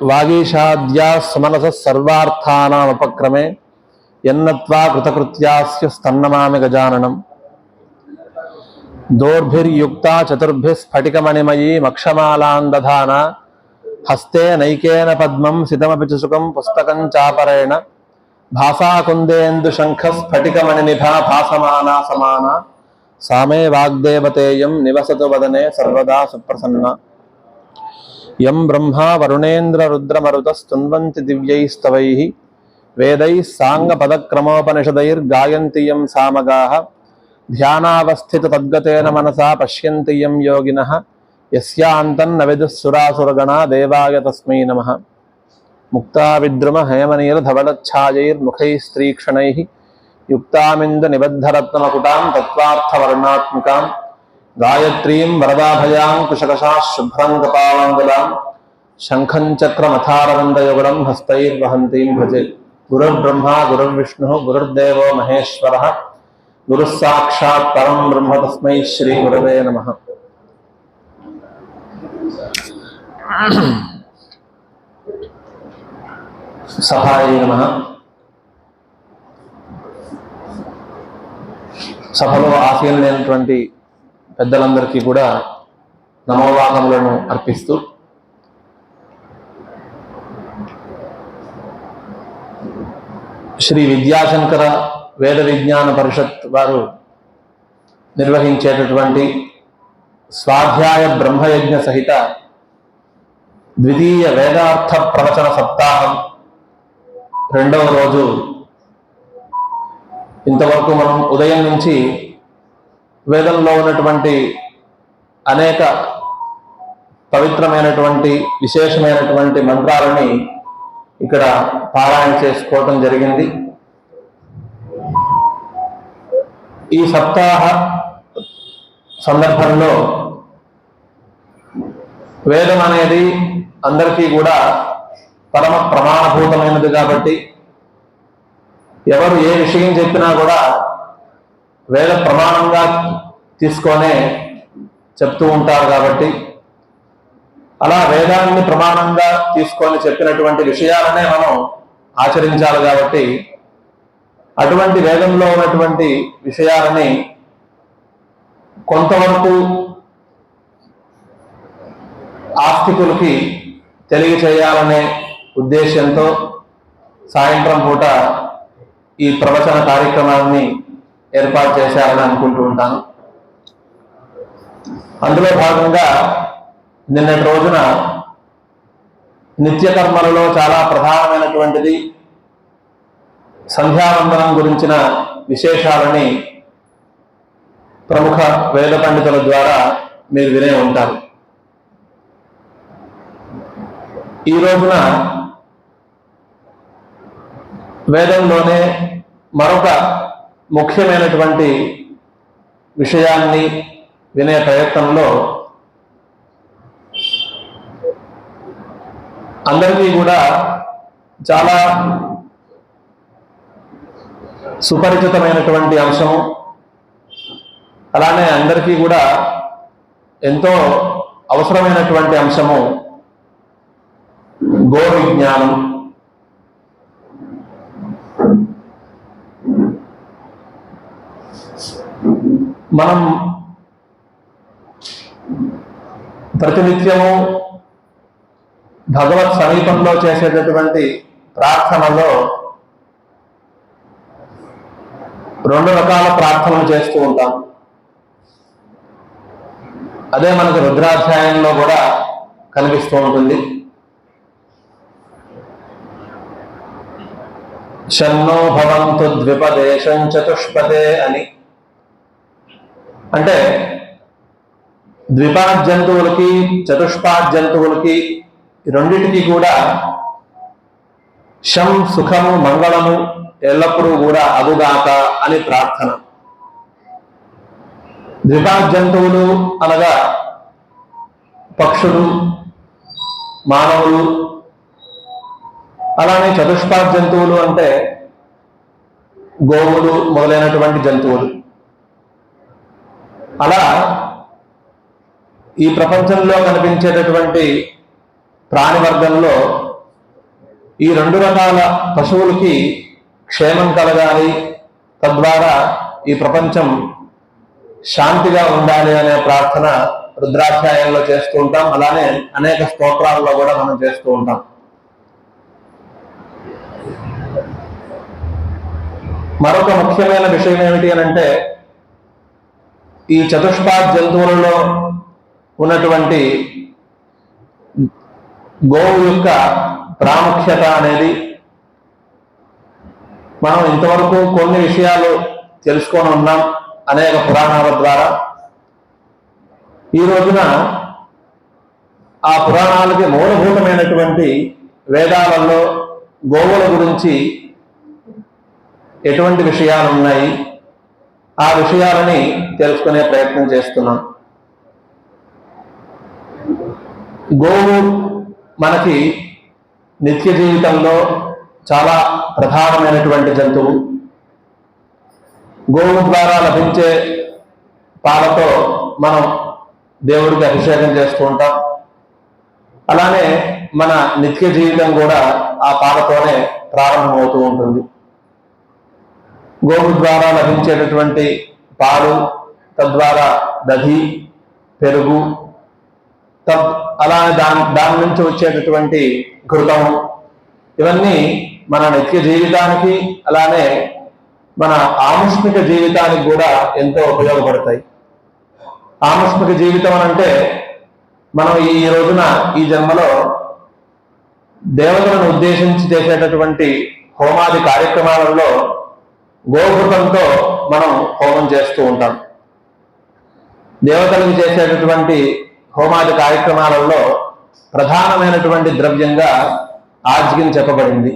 వాగీషాద్యా సమనస సర్వార్థానాముపక్రమే యన్నత్వా కృతకృత్యాస్య స్తన్నమామి గజాననం. దోర్భిర్యుక్తా చతుర్భిః స్ఫటికమణిమయీ మక్షమాలాం దధానా హస్తే నైకేన పద్మం సితమపి చుసుకం పుస్తకం చాపరేణ భాసాకుందేందు శంఖ స్ఫటికమణినిభా భాసమానా సమానా సామే వాగ్దేవతేయం నివసతు వదనే సర్వదా సుప్రసన్న. యం బ్రహ్మా వరుణేంద్ర రుద్రమరుత స్తున్వంతి దివ్యైస్తవైః వేదైః సాంగపదక్రమోపనిషదైర్గాయంతి యం సామగాః ధ్యానావస్థిత తద్గతేన మనసా పశ్యంతి యం యోగినః యస్యాంతన్న విదుః సురాసురగణా దేవాయ తస్మై నమః. ముక్తా విద్రుమ హేమనీల ధవళఛాయైర్ముఖైస్త్రీక్షణైః యుక్తామిందు నిబద్ధరత్నమకుటాం తత్వార్థవర్ణాత్మికాం గాయత్రీం వరదాభయాం కుశకషా శుభ్రం కపాలంగలాం శంఖం చక్రమథారవిందయుగళం హస్తైర్వహంతీం భజే. గురుర్బ్రహ్మా గురుర్విష్ణుః గురుర్దేవో మహేశ్వరః గురుః సాక్షాత్ పరం బ్రహ్మ తస్మై శ్రీ గురవే నమః. సభాయే నమః. సభలో ఆసీనులైనటువంటి పెద్దలందరికీ కూడా నమోవాకములను అర్పిస్తూ శ్రీ విద్యాశంకర వేద విజ్ఞాన పరిషత్ వారు నిర్వహించేటటువంటి స్వాధ్యాయ బ్రహ్మయజ్ఞ సహిత ద్వితీయ వేదార్థ ప్రవచన సప్తాహం రెండవ రోజు. ఇంతవరకు మనం ఉదయం నుంచి వేదంలో ఉన్నటువంటి అనేక పవిత్రమైనటువంటి విశేషమైనటువంటి మంత్రాలని ఇక్కడ పారాయణ చేసుకోవటం జరిగింది. ఈ సప్తాహ సందర్భంలో వేదం అనేది అందరికీ కూడా పరమ ప్రమాణభూతమైనది కాబట్టి ఎవరు ఏ విషయం చెప్పినా కూడా వేద ప్రమాణంగా తీసుకొనే చెప్తూ ఉంటారు. కాబట్టి అలా వేదాన్ని ప్రమాణంగా తీసుకొని చెప్పినటువంటి విషయాలనే మనం ఆచరించాలి. కాబట్టి అటువంటి వేదంలో ఉన్నటువంటి విషయాలని కొంతవరకు ఆస్తికులకి తెలియచేయాలనే ఉద్దేశంతో సాయంత్రం పూట ఈ ప్రవచన కార్యక్రమాన్ని ఏర్పాటు చేశారని అనుకుంటూ ఉంటాను. అందులో భాగంగా నిన్నటి రోజున నిత్యకర్మలలో చాలా ప్రధానమైనటువంటిది సంధ్యావందనం గురించిన విశేషాలని ప్రముఖ వేద పండితుల ద్వారా మీరు వినే ఉంటారు. ఈ రోజున వేదంలోనే మరొక ముఖ్యమైనటువంటి విషయాన్ని వినే ప్రయత్నంలో అందరికీ కూడా చాలా సుపరిచితమైనటువంటి అంశము, అలానే అందరికీ కూడా ఎంతో అవసరమైనటువంటి అంశము గో విజ్ఞానం. మనం ప్రతినిత్యము భగవత్ సమీపంలో చేసేటటువంటి ప్రార్థనలో రెండు రకాల ప్రార్థనలు చేస్తూ ఉంటాం. అదే మనకు రుద్రాధ్యాయంలో కూడా కనిపిస్తూ ఉంటుంది. షన్నో భవంతు ద్విపదేశం చతుష్పదే అని. అంటే ద్విపాద్ జంతువులకి చతుష్పాద్ జంతువులకి రెండింటికి కూడా శం సుఖము మంగళము ఎల్లప్పుడూ కూడా అదుగాక అని ప్రార్థన. ద్విపాద్ జంతువులు అనగా పక్షులు, మానవులు. అలానే చతుష్పాద్ జంతువులు అంటే గోవులు మొదలైనటువంటి జంతువులు. అలా ఈ ప్రపంచంలో కనిపించేటటువంటి ప్రాణివర్గంలో ఈ రెండు రకాల పశువులకి క్షేమం కలగాలి, తద్వారా ఈ ప్రపంచం శాంతిగా ఉండాలి అనే ప్రార్థన రుద్రాధ్యాయంలో చేస్తూ ఉంటాం. అలానే అనేక స్తోత్రాల్లో కూడా మనం చేస్తూ ఉంటాం. మరొక ముఖ్యమైన విషయం ఏమిటి అని అంటే, ఈ చతుష్పాద్ జంతువులలో ఉన్నటువంటి గోవు యొక్క ప్రాముఖ్యత అనేది మనం ఇంతవరకు కొన్ని విషయాలు తెలుసుకొని ఉన్నాం అనేక పురాణాల ద్వారా. ఈ రోజున ఆ పురాణాలకి మూలభూతమైనటువంటి వేదాలలో గోవుల గురించి ఎటువంటి విషయాలు ఉన్నాయి, ఆ విషయాలని తెలుసుకునే ప్రయత్నం చేస్తున్నాం. గోవు మనకి నిత్య జీవితంలో చాలా ప్రధానమైనటువంటి జంతువు. గోవు ద్వారా లభించే పాలతో మనం దేవుడికి అభిషేకం చేస్తూ ఉంటాం. అలానే మన నిత్య జీవితం కూడా ఆ పాలతోనే ప్రారంభమవుతూ ఉంటుంది. గోవు ద్వారా లభించేటటువంటి పాలు, తద్వారా దధి, పెరుగు, అలానే దాని నుంచి వచ్చేటటువంటి ఘృతం, ఇవన్నీ మన నిత్య జీవితానికి అలానే మన ఆముష్మిక జీవితానికి కూడా ఎంతో ఉపయోగపడతాయి. ఆముష్మిక జీవితం అంటే మనం ఈ రోజున ఈ జన్మలో దేవతలను ఉద్దేశించి చేసేటటువంటి హోమాది కార్యక్రమాలలో గోఘృతంతో మనం హోమం చేస్తూ ఉంటాం. దేవతలకు చేసేటటువంటి హోమాది కార్యక్రమాలలో ప్రధానమైనటువంటి ద్రవ్యంగా ఆజ్యం చెప్పబడింది.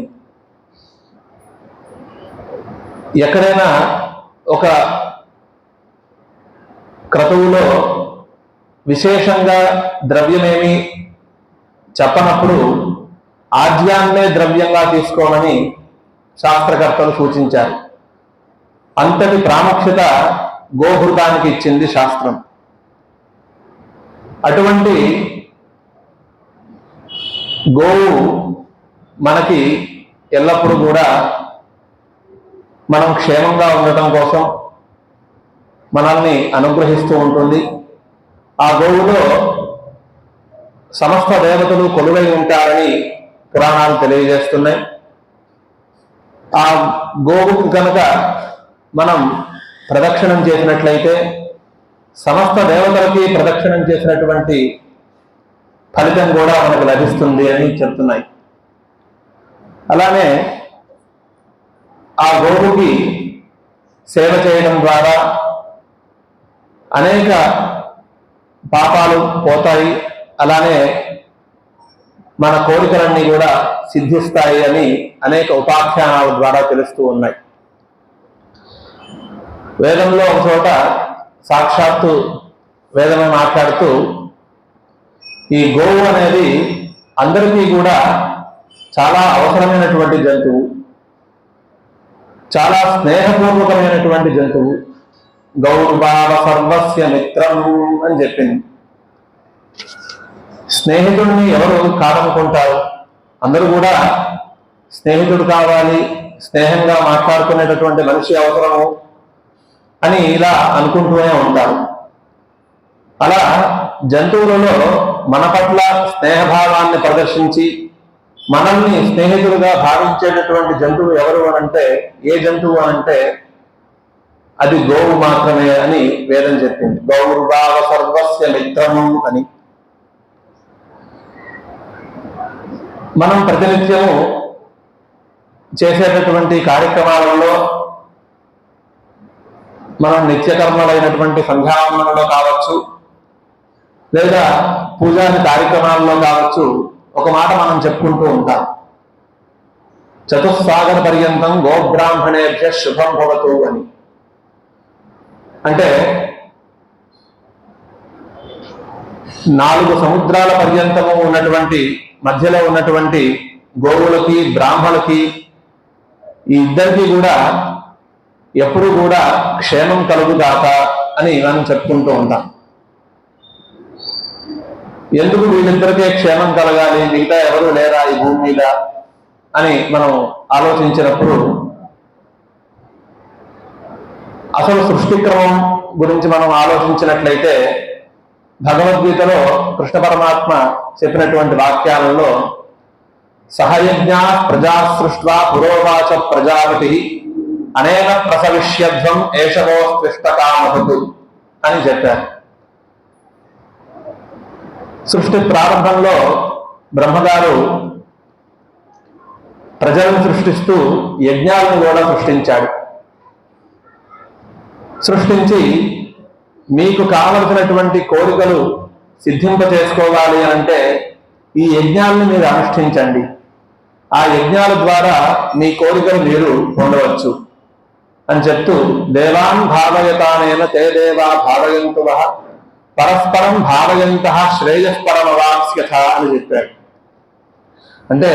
ఎక్కడైనా ఒక క్రతువులో విశేషంగా ద్రవ్యమేమి చెప్పనప్పుడు ఆజ్యాన్నే ద్రవ్యంగా తీసుకోమని శాస్త్రకర్తలు సూచించారు. అంతటి ప్రాముఖ్యత గోఘృతానికి ఇచ్చింది శాస్త్రం. అటువంటి గోవు మనకి ఎల్లప్పుడూ కూడా మనం క్షేమంగా ఉండటం కోసం మనల్ని అనుగ్రహిస్తూ ఉంటుంది. ఆ గోవులో సమస్త దేవతలు కొలువై ఉంటారని పురాణాలు తెలియజేస్తున్నాయి. ఆ గోవుకు కనుక మనం ప్రదక్షిణం చేసినట్లయితే సమస్త దేవతలకి ప్రదక్షిణం చేసినటువంటి ఫలితం కూడా మనకు లభిస్తుంది అని చెప్తున్నాయి. అలానే ఆ గోవుకి సేవ చేయడం ద్వారా అనేక పాపాలు పోతాయి, అలానే మన కోరికలన్నీ కూడా సిద్ధిస్తాయి అని అనేక ఉపాఖ్యానాల ద్వారా తెలుస్తూ ఉన్నాయి. వేదంలో ఒక చోట సాక్షాత్తు వేదమే మాట్లాడుతూ ఈ గోవు అనేది అందరికీ కూడా చాలా అవసరమైనటువంటి జంతువు, చాలా స్నేహపూర్వకమైనటువంటి జంతువు. గౌర్భావ సర్వస్య మిత్రం అని చెప్పింది. స్నేహితుడిని ఎవరు కాదనుకుంటారు? అందరూ కూడా స్నేహితుడు కావాలి, స్నేహంగా మాట్లాడుకునేటటువంటి మనిషి అవసరము అని ఇలా అనుకుంటూనే ఉంటారు. అలా జంతువులలో మన పట్ల స్నేహభావాన్ని ప్రదర్శించి మనల్ని స్నేహితులుగా భావించేటటువంటి జంతువు ఎవరు అనంటే, ఏ జంతువు అనంటే అది గోవు మాత్రమే అని వేదం చెప్పింది. గౌర్భావ సర్వస్య మిత్రము అని. మనం ప్రతినిత్యము చేసేటటువంటి కార్యక్రమాలలో, మనం నిత్యకర్మలైనటువంటి సంధ్యావందనంలో కావచ్చు, లేదా పూజాది కార్యక్రమాల్లో కావచ్చు, ఒక మాట మనం చెప్పుకుంటూ ఉంటాం, చతుస్సాగర పర్యంతం గోబ్రాహ్మణేభ్య శుభం భవతు అని. అంటే 4 సముద్రాల పర్యంతము ఉన్నటువంటి మధ్యలో ఉన్నటువంటి గోవులకి బ్రాహ్మణులకి ఈ ఇద్దరికి కూడా ఎప్పుడు కూడా క్షేమం కలుగుగాక అని మనం చెప్పుకుంటూ ఉంటాం. ఎందుకు వీళ్ళిద్దరికే క్షేమం కలగాలి, మిగతా ఎవరు లేరా ఈ భూమి మీద అని మనం ఆలోచించినప్పుడు అసలు సృష్టి క్రమం గురించి మనం ఆలోచించినట్లయితే భగవద్గీతలో కృష్ణ పరమాత్మ చెప్పినటువంటి వాక్యాలలో సహయజ్ఞ ప్రజా సృష్ట్వా పురోవాచ ప్రజాపతి అనేన ప్రసవిష్యధ్వం ఏషవోస్తిష్టకామహతు అని చెప్పారు. సృష్టి ప్రారంభంలో బ్రహ్మగారు ప్రజలను సృష్టిస్తూ యజ్ఞాలను కూడా సృష్టించాడు. సృష్టించి మీకు కావలసినటువంటి కోరికలు సిద్ధింప చేసుకోవాలి అంటే ఈ యజ్ఞాలను మీరు అనుష్ఠించండి, ఆ యజ్ఞాల ద్వారా మీ కోరికలు మీరు పొందవచ్చు అని చెప్తూ దేవాన్ భావయతానేన తే దేవా భావయంతు పరస్పరం భావయంత శ్రేయస్పరమవాప్స్యథ అని చెప్పాడు. అంటే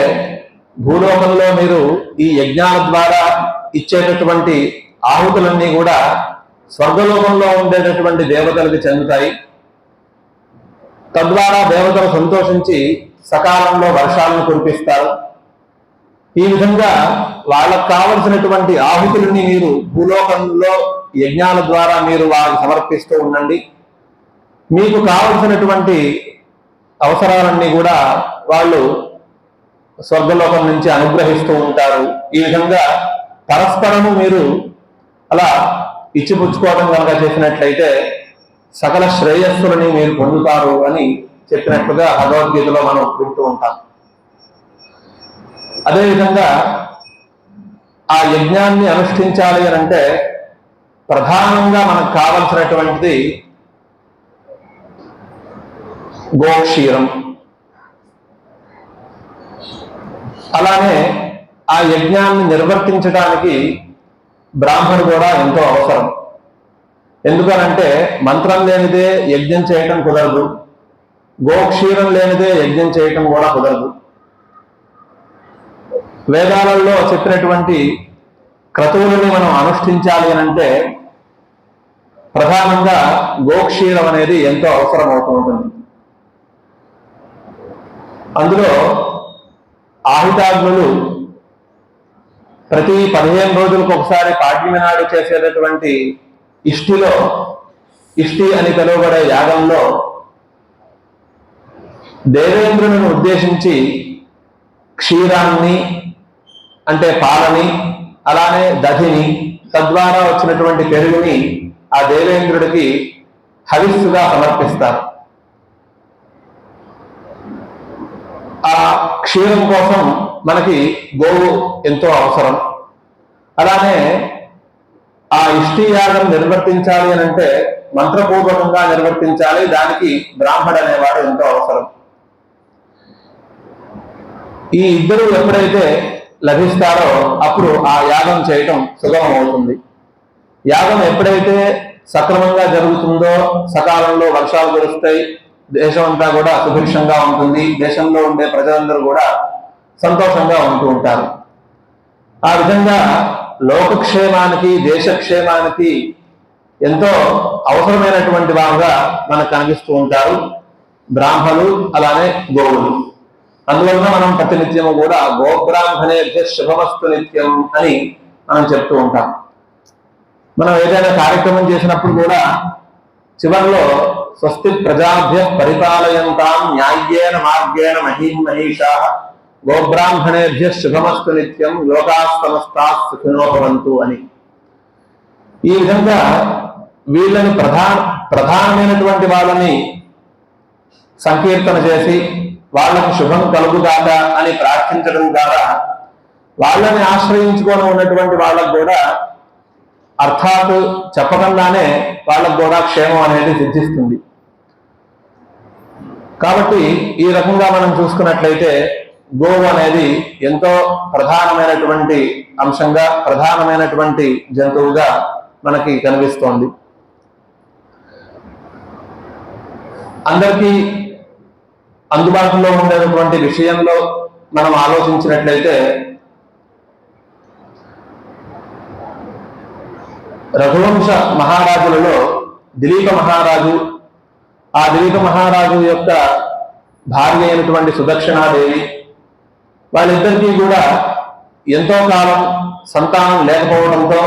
భూలోకంలో మీరు ఈ యజ్ఞాల ద్వారా ఇచ్చేటటువంటి ఆహుతులన్నీ కూడా స్వర్గలోకంలో ఉండేటటువంటి దేవతలకు చెందుతాయి. తద్వారా దేవతలు సంతోషించి సకాలంలో వర్షాలను కురిపిస్తారు. ఈ విధంగా వాళ్ళకు కావలసినటువంటి ఆహుతులని మీరు భూలోకంలో యజ్ఞాల ద్వారా మీరు వారికి సమర్పిస్తూ ఉండండి. మీకు కావలసినటువంటి అవసరాలన్నీ కూడా వాళ్ళు స్వర్గలోకం నుంచి అనుగ్రహిస్తూ ఉంటారు. ఈ విధంగా పరస్పరము మీరు అలా ఇచ్చిపుచ్చుకోవడం కనుక చేసినట్లయితే సకల శ్రేయస్సులని మీరు పొందుతారు అని చెప్పినట్లుగా భగవద్గీతలో మనం వింటూ ఉంటాం. అదేవిధంగా ఆ యజ్ఞాన్ని అనుష్ఠించాలి అని అంటే ప్రధానంగా మనకు కావలసినటువంటిది గోక్షీరం. అలానే ఆ యజ్ఞాన్ని నిర్వర్తించడానికి బ్రాహ్మణుడు కూడా ఎంతో అవసరం. ఎందుకనంటే మంత్రం లేనిదే యజ్ఞం చేయటం కుదరదు, గోక్షీరం లేనిదే యజ్ఞం చేయటం కూడా కుదరదు. వేదాలలో చెప్పినటువంటి క్రతువులని మనం అనుష్ఠించాలి అని అంటే ప్రధానంగా గోక్షీరం అనేది ఎంతో అవసరం అవుతూ ఉంటుంది. అందులో ఆహితాగ్నులు ప్రతి 15 రోజులకు ఒకసారి పాడ్యమి నాడు చేసేటటువంటి ఇష్టి అని పిలువబడే యాగంలో దేవేంద్రులను ఉద్దేశించి క్షీరాన్ని అంటే పాలని, అలానే దధిని, తద్వారా వచ్చినటువంటి పెరుగుని ఆ దేవేంద్రుడికి హవిస్సుగా సమర్పిస్తారు. ఆ క్షీరం కోసం మనకి గోవు ఎంతో అవసరం. అలానే ఆ ఇష్టి యాగం నిర్వర్తించాలి అని అంటే మంత్రపూర్వకంగా నిర్వర్తించాలి, దానికి బ్రాహ్మడు అనేవాడు ఎంతో అవసరం. ఈ ఇద్దరు ఎప్పుడైతే లభిస్తారో అప్పుడు ఆ యాగం చేయటం సుగమం అవుతుంది. యాగం ఎప్పుడైతే సక్రమంగా జరుగుతుందో సకాలంలో వర్షాలు కురుస్తాయి, దేశం అంతా కూడా సుభిక్షంగా ఉంటుంది, దేశంలో ఉండే ప్రజలందరూ కూడా సంతోషంగా ఉంటూ ఉంటారు. ఆ విధంగా లోకక్షేమానికి దేశక్షేమానికి ఎంతో అవసరమైనటువంటి వారుగా మనకు కనిపిస్తూ ఉంటారు బ్రాహ్మణులు, అలానే గోవులు. అందువలన మనం ప్రతినిత్యము కూడా గోబ్రాహ్మణేభ్య శుభమస్తు నిత్యం అని మనం చెప్తూ ఉంటాం. మనం ఏదైనా కార్యక్రమం చేసినప్పుడు కూడా చివరిలో స్వస్తి ప్రజాభ్య పరిపాలయంతాం న్యాయ్యేన మార్గేణ మహీం మహీషా గోబ్రాహ్మణేభ్య శుభమస్తు నిత్యం లోకాస్తమస్తా సుఖినో భవంతు అని. ఈ విధంగా వీళ్ళని ప్రధానమైనటువంటి వాళ్ళని సంకీర్తన చేసి వాళ్ళకు శుభం కలుగుగాక అని ప్రార్థించడం ద్వారా వాళ్ళని ఆశ్రయించుకొని ఉన్నటువంటి వాళ్ళకు కూడా అర్థాత్ చెప్పకుండానే వాళ్ళకు కూడా క్షేమం అనేది సిద్ధిస్తుంది. కాబట్టి ఈ రకంగా మనం చూసుకున్నట్లయితే గోవు అనేది ఎంతో ప్రధానమైనటువంటి అంశంగా, ప్రధానమైనటువంటి జంతువుగా మనకి కనిపిస్తోంది. అందరికీ అందుబాటులో ఉండేటువంటి విషయంలో మనం ఆలోచించినట్లయితే రఘువంశ మహారాజులలో దిలీప మహారాజు, ఆ దిలీప మహారాజు యొక్క భార్య అయినటువంటి సుదక్షిణాదేవి, వాళ్ళిద్దరికీ కూడా ఎంతో కాలం సంతానం లేకపోవడంతో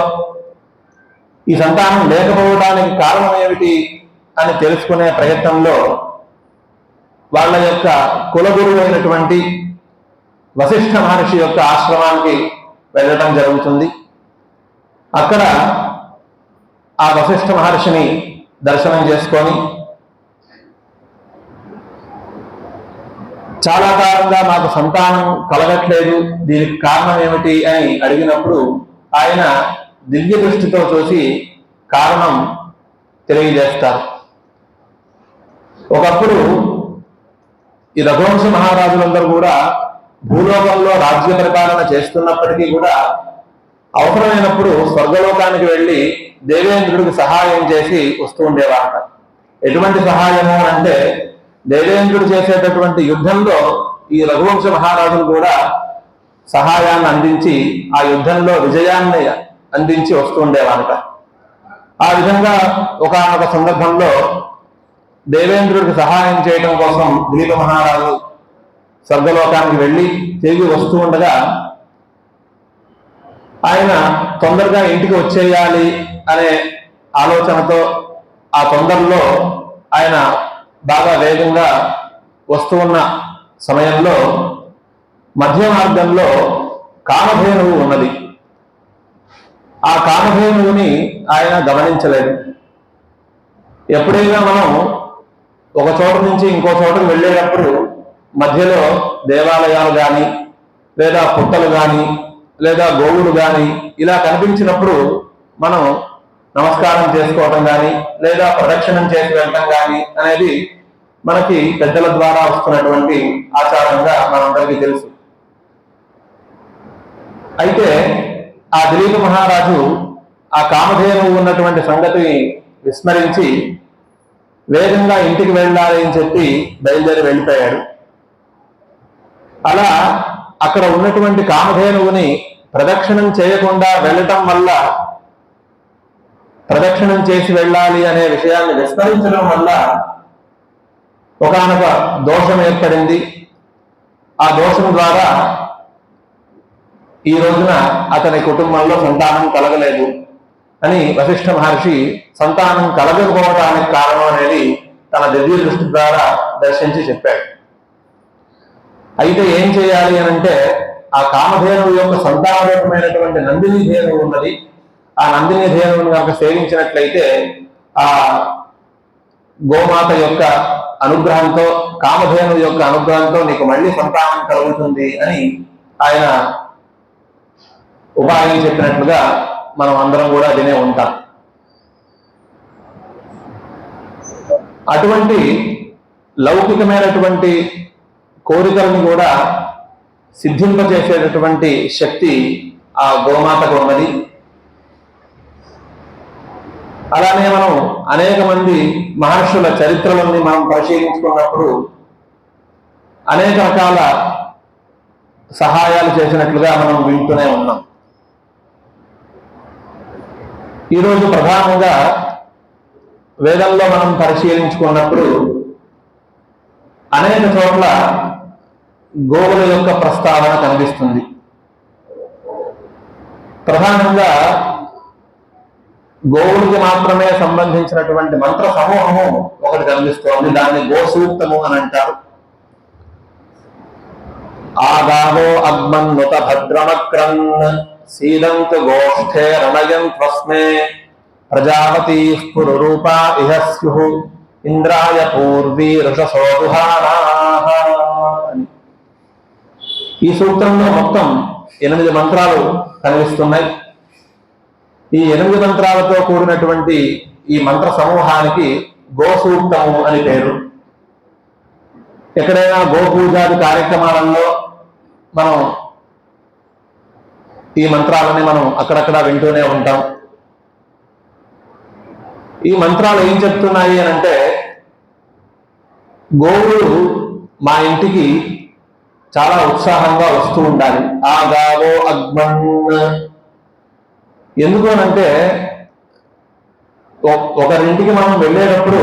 ఈ సంతానం లేకపోవడానికి కారణం ఏమిటి అని తెలుసుకునే ప్రయత్నంలో వాళ్ళ యొక్క కులగురువు అయినటువంటి వశిష్ఠ మహర్షి యొక్క ఆశ్రమానికి వెళ్ళడం జరుగుతుంది. అక్కడ ఆ వశిష్ఠ మహర్షిని దర్శనం చేసుకొని, చాలా కాలంగా మాకు సంతానం కలగట్లేదు, దీనికి కారణం ఏమిటి అని అడిగినప్పుడు ఆయన దివ్య దృష్టితో చూసి కారణం తెలియజేస్తారు. ఒకప్పుడు ఈ రఘువంశ మహారాజులందరూ కూడా భూలోకంలో రాజ్య పరిపాలన చేస్తున్నప్పటికీ కూడా అవసరమైనప్పుడు స్వర్గలోకానికి వెళ్ళి దేవేంద్రుడికి సహాయం చేసి వస్తూ ఉండేవారట. ఎటువంటి సహాయము అంటే, దేవేంద్రుడు చేసేటటువంటి యుద్ధంలో ఈ రఘువంశ మహారాజులు కూడా సహాయాన్ని అందించి ఆ యుద్ధంలో విజయాన్ని అందించి వస్తూ ఉండేవారట. ఆ విధంగా ఒకానొక సందర్భంలో దేవేంద్రుడికి సహాయం చేయడం కోసం దిలీప మహారాజు స్వర్గలోకానికి వెళ్ళి తిరిగి వస్తూ ఉండగా ఆయన తొందరగా ఇంటికి వచ్చేయాలి అనే ఆలోచనతో ఆ తొందరలో ఆయన బాగా వేగంగా వస్తూ ఉన్న సమయంలో మధ్య మార్గంలో కామధేనువు ఉన్నది. ఆ కామధేనువుని ఆయన గమనించలేదు. ఎప్పుడైనా మనం ఒక చోట నుంచి ఇంకో చోటకు వెళ్ళేటప్పుడు మధ్యలో దేవాలయాలు కానీ, లేదా పుట్టలు కానీ, లేదా గోవులు కానీ ఇలా కనిపించినప్పుడు మనం నమస్కారం చేసుకోవటం కానీ, లేదా ప్రదక్షిణం చేసి వెళ్ళటం కానీ అనేది మనకి పెద్దల ద్వారా వస్తున్నటువంటి ఆచారంగా మనందరికీ తెలుసు. అయితే ఆ దిలీప మహారాజు ఆ కామధేనువు ఉన్నటువంటి సంగతిని విస్మరించి వేగంగా ఇంటికి వెళ్ళాలి అని చెప్పి బయలుదేరి వెళ్ళిపోయాడు. అలా అక్కడ ఉన్నటువంటి కామధేనువుని ప్రదక్షిణం చేయకుండా వెళ్ళటం వల్ల, ప్రదక్షిణం చేసి వెళ్ళాలి అనే విషయాన్ని విస్మరించడం వల్ల ఒకానొక దోషం ఏర్పడింది. ఆ దోషం ద్వారా ఈ రోజున అతని కుటుంబంలో సంతానం కలగలేదు అని వశిష్ఠ మహర్షి సంతానం కలగకపోవడానికి కారణం అనేది తన దివ్య దృష్టి ద్వారా దర్శించి చెప్పాడు. అయితే ఏం చేయాలి అని అంటే, ఆ కామధేనువు యొక్క సంతానరూపమైనటువంటి నందిని ధేనువు ఉన్నది. ఆ నందిని ధేనువును కనుక సేవించినట్లయితే ఆ గోమాత యొక్క అనుగ్రహంతో, కామధేనువు యొక్క అనుగ్రహంతో నీకు మళ్ళీ సంతానం కలుగుతుంది అని ఆయన ఉపాయం చెప్పినట్లుగా మనం అందరం కూడా వినే ఉంటాం. అటువంటి లౌకికమైనటువంటి కోరికలను కూడా సిద్ధింపజేసేటటువంటి శక్తి ఆ గోమాతకు ఉన్నది. అలానే మనం అనేక మంది మహర్షుల చరిత్రలని మనం పరిశీలించుకున్నప్పుడు అనేక రకాల సహాయాలు చేసినట్లుగా మనం వింటూనే ఉన్నాం. ఈరోజు ప్రధానంగా వేదంలో మనం పరిశీలించుకున్నప్పుడు అనేక చోట్ల గోవుల యొక్క ప్రస్తావన కనిపిస్తుంది. ప్రధానంగా గోవులకి మాత్రమే సంబంధించినటువంటి మంత్ర సమూహము ఒకటి కనిపిస్తోంది. దాన్ని గోసూక్తము అని అంటారు. ఆగావో అగ్మన్నుత భద్రమక్రన్ సీదంతు గోష్ఠే రణయంత్వస్మే ప్రజాపతి పురురూపా ఇహ స్యుః ఇంద్రాయ పూర్వీ ఋషసోదుహానాః. ఈ సూత్రంలో మొత్తం 8 మంత్రాలు కనిపిస్తున్నాయి. ఈ 8 మంత్రాలతో కూడినటువంటి ఈ మంత్ర సమూహానికి గోసూక్తము అని పేరు. ఎక్కడైనా గోపూజాది కార్యక్రమాలలో మనం ఈ మంత్రాలని మనం అక్కడక్కడ వింటూనే ఉంటాం. ఈ మంత్రాలు ఏం చెప్తున్నాయి అని అంటే, గోవులు మా ఇంటికి చాలా ఉత్సాహంగా వస్తూ ఉండాలి. ఆగావో అగ్మన్. ఎందుకు అనంటే, ఒకరింటికి మనం వెళ్ళేటప్పుడు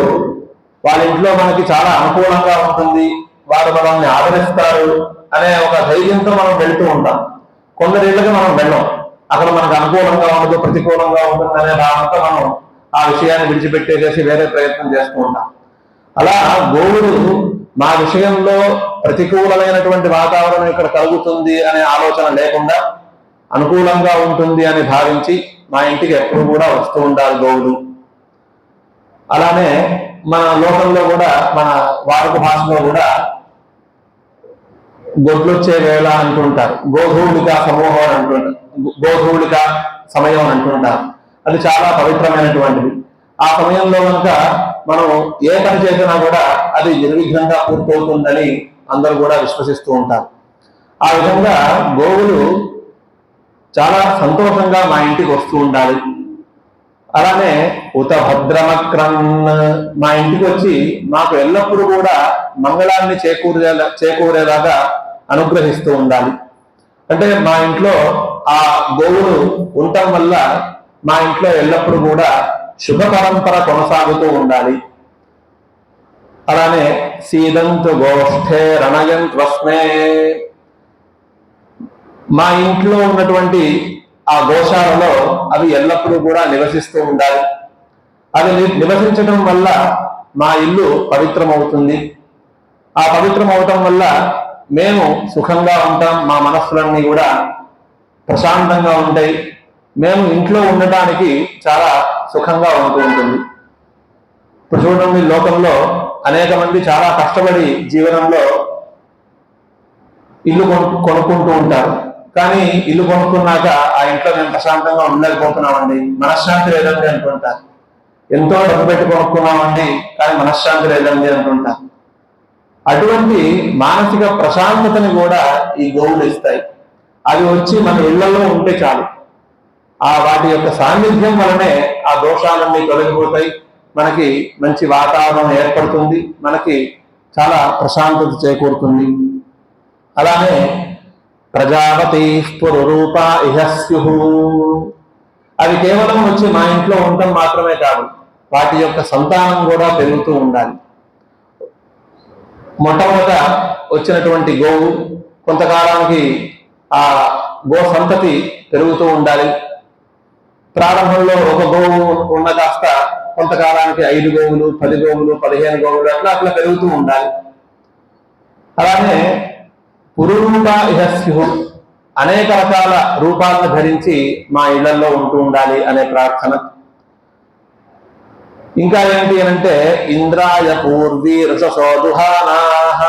వాళ్ళ ఇంట్లో మనకి చాలా అనుకూలంగా ఉంటుంది, వారు మనల్ని ఆదరిస్తారు అనే ఒక ధైర్యంతో మనం వెళ్తూ ఉంటాం. కొందరిళ్ళకి మనం వెళ్ళం, అక్కడ మనకు అనుకూలంగా ఉండదు, ప్రతికూలంగా ఉంటుంది అనే భావంతో మనం ఆ విషయాన్ని విడిచిపెట్టేసేసి వేరే ప్రయత్నం చేస్తూ ఉంటాం. అలా గోవుడు మా విషయంలో ప్రతికూలమైనటువంటి వాతావరణం ఇక్కడ కలుగుతుంది అనే ఆలోచన లేకుండా అనుకూలంగా ఉంటుంది అని భావించి మా ఇంటికి ఎప్పుడు కూడా వస్తూ ఉంటారు గోవులు. అలానే మన లోకంలో కూడా మన వాడుక భాషలో కూడా గొడ్లొచ్చే వేళ అంటుంటారు, గోధూళిక సమూహం అని అంటుంటారు, గోధూళిక సమయం అని అంటుంటారు. అది చాలా పవిత్రమైనటువంటిది. ఆ సమయంలో కనుక మనం ఏ పని చేసినా కూడా అది నిర్విఘ్నంగా పూర్తవుతుందని అందరూ కూడా విశ్వసిస్తూ ఉంటారు. ఆ విధంగా గోవులు చాలా సంతోషంగా మా ఇంటికి వస్తూ ఉండాలి. అలానే ఉత భద్రమక్రన్ మా ఇంటికి వచ్చి మాకు ఎల్లప్పుడూ కూడా మంగళాన్ని చేకూరేలాగా అనుగ్రహిస్తూ ఉండాలి. అంటే మా ఇంట్లో ఆ గోవులు ఉండటం వల్ల మా ఇంట్లో ఎల్లప్పుడూ కూడా శుభ పరంపర కొనసాగుతూ ఉండాలి. అలానే సీదంతు గోష్ఠే రణయంత్వస్మే మా ఇంట్లో ఉన్నటువంటి ఆ గోశాలలో అవి ఎల్లప్పుడూ కూడా నివసిస్తూ ఉండాలి. అది నివసించడం వల్ల మా ఇల్లు పవిత్రమవుతుంది. ఆ పవిత్రమవటం వల్ల మేము సుఖంగా ఉంటాం, మా మనస్సులన్నీ కూడా ప్రశాంతంగా ఉంటాయి, మేము ఇంట్లో ఉండటానికి చాలా సుఖంగా ఉంటూ ఉంటుంది. ఇప్పుడు చూడండి, లోకంలో అనేక మంది చాలా కష్టపడి జీవనంలో ఇల్లు కొనుక్కుంటూ ఉంటారు. కానీ ఇల్లు కొనుక్కున్నాక ఆ ఇంట్లో మేము ప్రశాంతంగా ఉండలేకపోతున్నామండి, మనశ్శాంతి లేదండి అనుకుంటారు. ఎంతో డబ్బు పెట్టి కొనుక్కున్నామండి కానీ మనశ్శాంతి లేదండి అనుకుంటారు. అటువంటి మానసిక ప్రశాంతతని కూడా ఈ గోవులు ఇస్తాయి. అవి వచ్చి మన ఇళ్లలో ఉంటే చాలు, ఆ వాటి యొక్క సాన్నిధ్యం వలనే ఆ దోషాలన్నీ తొలగిపోతాయి, మనకి మంచి వాతావరణం ఏర్పడుతుంది, మనకి చాలా ప్రశాంతత చేకూరుతుంది. అలానే ప్రజాపతి స్ఫురూప ఇహస్యు అవి కేవలం వచ్చి మా ఇంట్లో ఉండటం మాత్రమే కాదు, వాటి యొక్క సంతానం కూడా పెరుగుతూ ఉండాలి. మొట్టమొదట వచ్చినటువంటి గోవు కొంతకాలానికి ఆ గో సంతతి పెరుగుతూ ఉండాలి. ప్రారంభంలో ఒక గోవు ఉన్న కాస్త కొంతకాలానికి 5 గోవులు, 10 గోవులు, 15 గోవులు అట్లా పెరుగుతూ ఉండాలి. అలానే పురూప ఇహస్యు అనేక రకాల రూపాలను ధరించి మా ఇళ్లలో ఉంటూ ఉండాలి అనే ప్రార్థన. ఇంకా ఏంటి అంటే ఇంద్రాయ పూర్వీ రససోదుహానాః